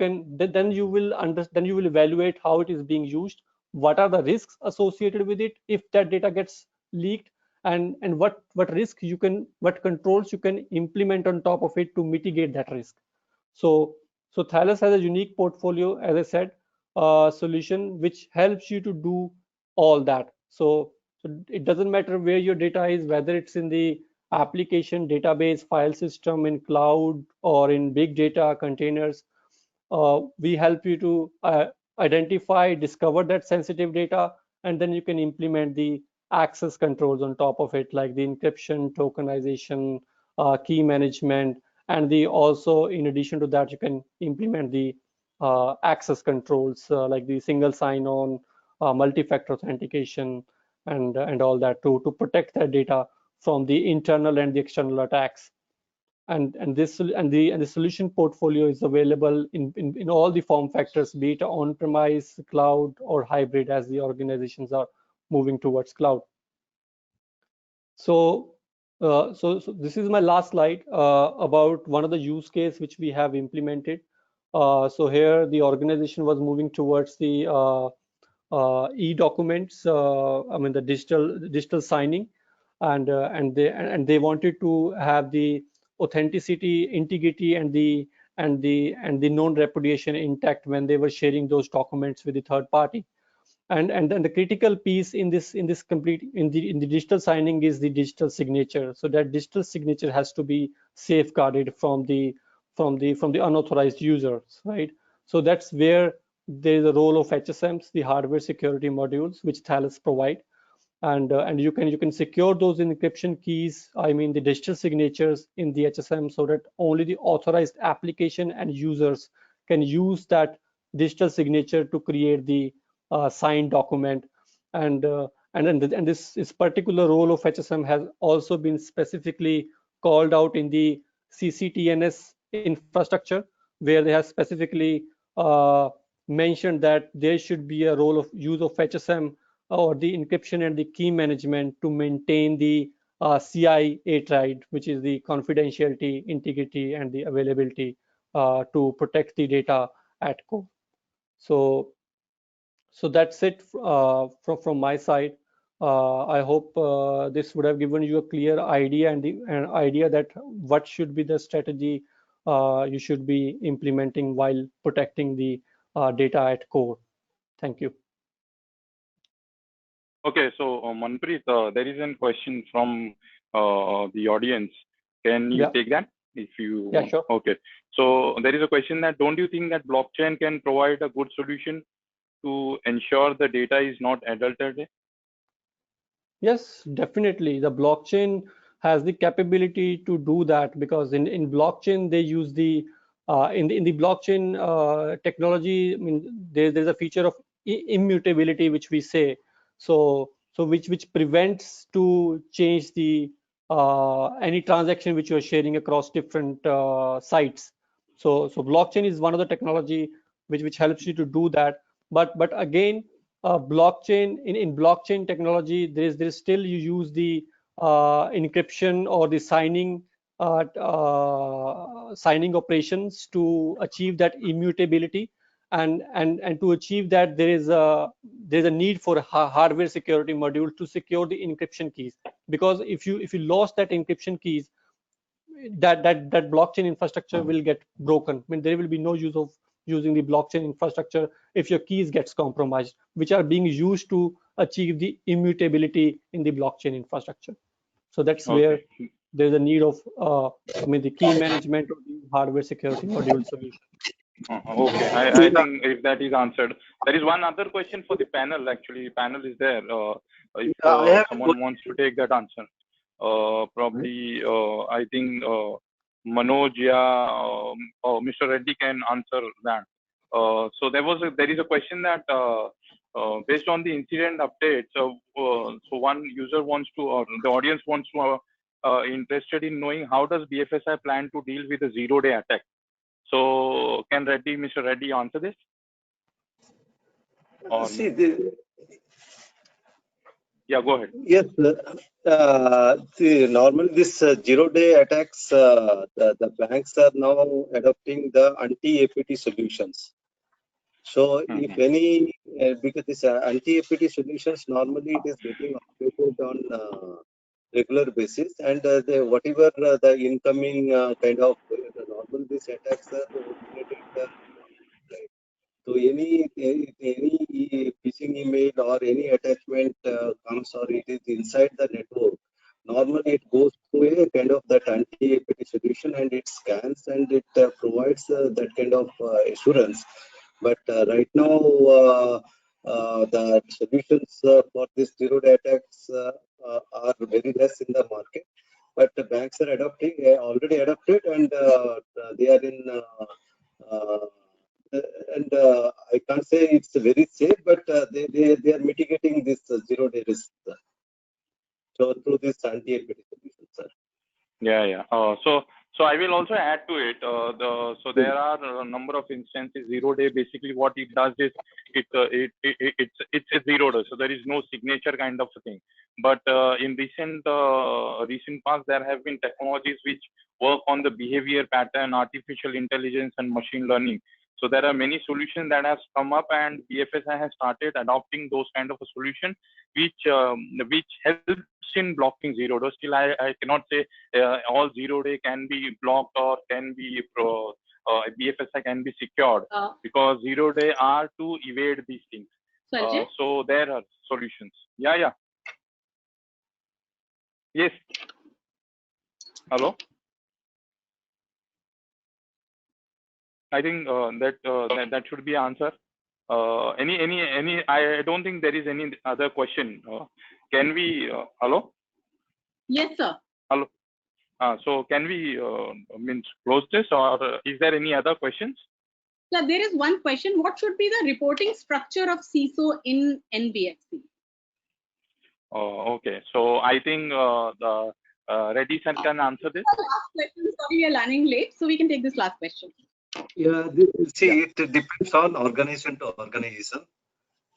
will evaluate how it is being used, what are the risks associated with it if that data gets leaked, and what controls you can implement on top of it to mitigate that risk. So Thales has a unique portfolio, as I said, solution which helps you to do all that. So it doesn't matter where your data is, whether it's in the application, database, file system, in cloud, or in big data containers. We help you to identify, discover that sensitive data, and then you can implement the access controls on top of it, like the encryption, tokenization, key management, and the also, in addition to that, you can implement the access controls like the single sign-on, multi-factor authentication, and all that to protect that data from the internal and the external attacks. And the solution portfolio is available in all the form factors, be it on-premise, cloud, or hybrid, as the organizations are moving towards cloud. So this is my last slide about one of the use case which we have implemented. So here the organization was moving towards the e-documents, I mean the digital signing, and they wanted to have the authenticity, integrity, and the non-repudiation intact when they were sharing those documents with the third party. And then the critical piece in the digital signing is the digital signature. So that digital signature has to be safeguarded from the unauthorized users, right? So that's where there is a role of HSMs, the hardware security modules, which Thales provide, and you can secure those encryption keys, I mean the digital signatures in the HSM, so that only the authorized application and users can use that digital signature to create the signed document. And this particular role of HSM has also been specifically called out in the CCTNS infrastructure, where they have specifically mentioned that there should be a role of use of HSM or the encryption and the key management to maintain the CI triad, which is the confidentiality, integrity, and the availability to protect the data at core. So that's it from my side. I hope this would have given you a clear idea and an idea that what should be the strategy you should be implementing while protecting the data at core. Thank you. Okay, so Manpreet, there is a question from the audience. Can you take that if you want? Sure. Okay, so there is a question that don't you think that blockchain can provide a good solution to ensure the data is not adulterated? Yes, definitely. The blockchain has the capability to do that, because in blockchain they use the in the blockchain technology. I mean, there's a feature of immutability, which we say, so which prevents to change the any transaction which you are sharing across different sites. So blockchain is one of the technology which helps you to do that. But again, blockchain in blockchain technology, there's still, you use the encryption or the signing operations to achieve that immutability, and to achieve that there's a need for a hardware security module to secure the encryption keys, because if you lost that encryption keys, that blockchain infrastructure will get broken. I mean, there will be no use of using the blockchain infrastructure if your keys gets compromised, which are being used to achieve the immutability in the blockchain infrastructure. So that's where there's a need of I mean the key management of the hardware security module solution. Okay, I think if that is answered, there is one other question for the panel. Actually, panel is there. if I have someone wants to take that answer. Probably, I think Manoj, Mr. Reddy can answer that. So there is a question that based on the incident update, so one user wants to, or the audience wants to, interested in knowing how does BFSI plan to deal with a zero-day attack. So can Mr. Reddy answer this? Or see yeah, go ahead. yes. Normally this zero-day attacks, the banks are now adopting the anti-APT solutions. So if any, because this anti-APT solutions, normally it is getting updated on regular basis, and whatever the incoming kind of normal these attacks are originated. So any phishing email or any attachment comes or it is inside the network, normally it goes through a kind of that anti-APT solution and it scans and it provides that kind of assurance. But right now, the solutions for these zero-day attacks are very less in the market. But the banks are adopting, already adopted, and they are in. And I can't say it's very safe, but they are mitigating this zero-day risk. So through this anti-APT solution, sir. Yeah. So I will also add to it. So there are a number of instances. Zero-day basically what it does is it's a zero-day. So there is no signature kind of a thing. But in recent past, there have been technologies which work on the behavior pattern, artificial intelligence, and machine learning. So there are many solutions that have come up, and BFSI has started adopting those kind of a solution, which helps in blocking zero day. Still, I cannot say all zero day can be blocked or can be BFSI can be secured, because zero day are to evade these things. So there are solutions. Yeah. Yes. Hello. I think that should be answer. Any? I don't think there is any other question. Can we? Hello. Yes, sir. Hello. So can we close this, or is there any other questions? So there is one question. What should be the reporting structure of CISO in NBFC? Okay. So I think the Reddy sir can answer this. Last question. Sorry, we are running late, so we can take this last question. Yeah, it depends on organization to organization.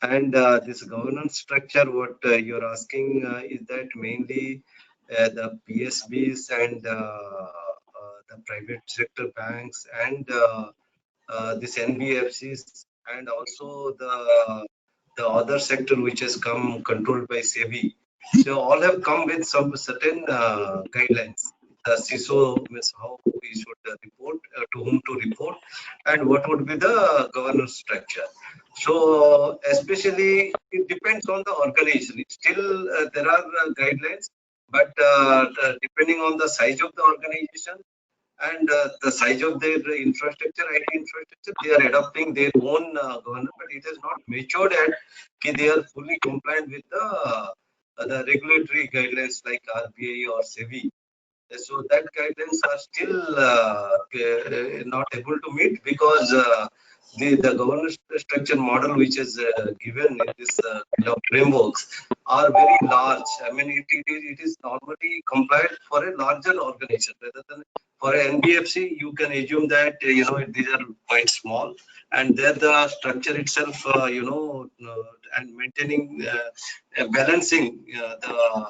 And this governance structure, what you're asking is that mainly the PSBs and the private sector banks and this NBFCs and also the other sector which has come controlled by SEBI. So all have come with some certain guidelines. The CISO means how we should report, to whom to report, and what would be the governance structure. So especially it depends on the organization. Still there are guidelines, but depending on the size of the organization and the size of their infrastructure, IT infrastructure, they are adopting their own governance, but it is not matured at they are fully compliant with the regulatory guidelines like RBI or SEBI. So that guidelines are still not able to meet because the governance structure model which is given in this kind of frameworks are very large. I mean, it is normally compliant for a larger organization rather than for an NBFC. You can assume that these are quite small, and there the structure itself, and maintaining, balancing the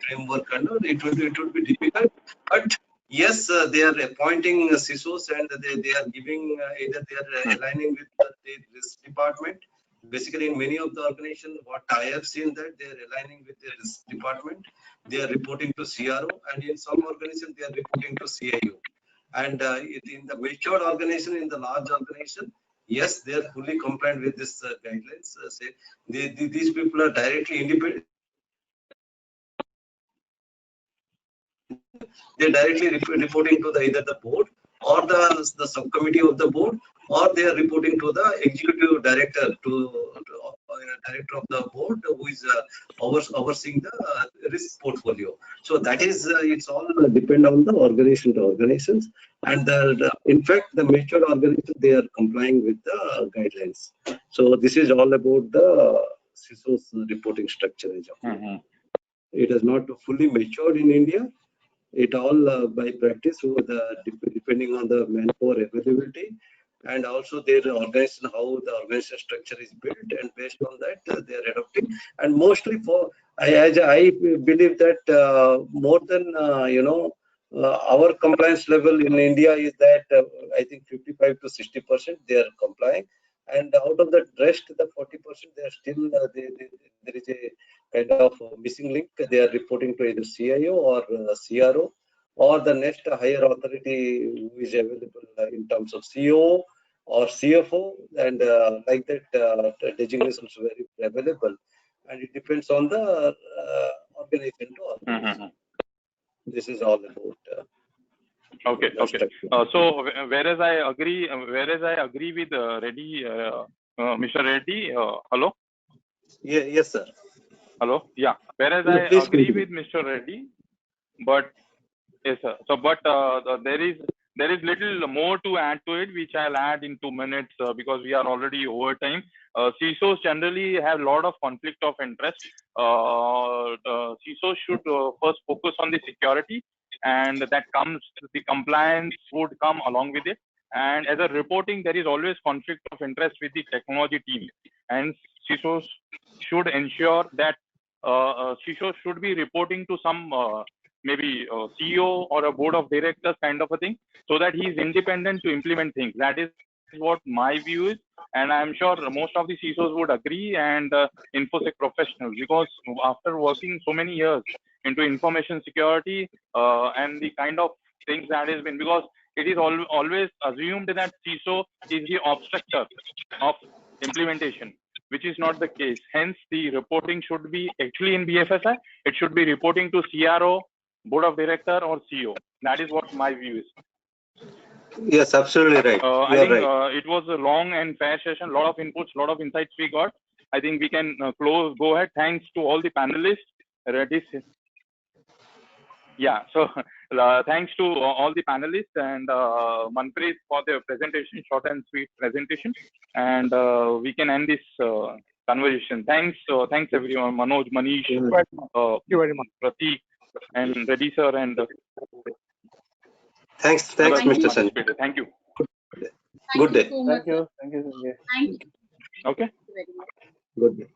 framework, and it would be difficult. But yes, they are appointing CISOs and they are giving either they are aligning with this department. Basically, in many of the organizations, what I have seen that they are aligning with the risk department. They are reporting to CRO, and in some organizations they are reporting to CIO. And in the matured organization, in the large organization, yes, they are fully compliant with this guidelines. These people are directly independent. They're directly reporting to either the board or the subcommittee of the board, or they are reporting to the executive director to director of the board who is overseeing the risk portfolio. So that is it's all depend on the organization to organizations, and in fact the mature organizations, they are complying with the guidelines. So this is all about the CISO's reporting structure. It is not fully matured in India. It all by practice, so depending on the manpower availability, and also their organization, how the organization structure is built, and based on that they are adopting. And mostly I believe that more than our compliance level in India is that I think 55 to 60% they are complying, and out of the rest, the 40% they are still there is a kind of missing link. They are reporting to either CIO or CRO, or the next higher authority who is available in terms of CO or CFO, and like that the designation is very available, and it depends on the organization to organization. This is all about. Okay. So whereas I agree with Reddy, Mr. Reddy. Hello. Yes, sir. Hello. Yeah. Whereas I agree with Mr. Reddy, but yes, sir. So, but there is little more to add to it, which I'll add in 2 minutes because we are already over time. CISOs generally have a lot of conflict of interest. CISOs should first focus on the security, and that comes, the compliance would come along with it. And as a reporting, there is always conflict of interest with the technology team, and CISOs should ensure that CISOs should be reporting to some maybe CEO or a board of directors kind of a thing, so that he is independent to implement things. That is what my view is, and I'm sure most of the CISOs would agree, and InfoSec professionals, because after working so many years into information security and the kind of things that has been, because it is always assumed that CISO is the obstructor of implementation, which is not the case. Hence, the reporting should be actually in BFSI, it should be reporting to CRO, board of director, or CEO. That is what my view is. Yes, absolutely right. I think it was a long and fair session, lot of inputs, lot of insights we got. I think we can go ahead. Thanks to all the panelists. Reddy. Yeah, so thanks to all the panelists and Manpreet for their presentation, short and sweet presentation. And we can end this conversation. Thanks everyone, Manoj, Manish, Prateek, and Reddy sir, and thanks, Mr. Sanjay. Thank you. Good day. So much, Thank you, Sanjay. Thank you. Okay. Very much. Good day.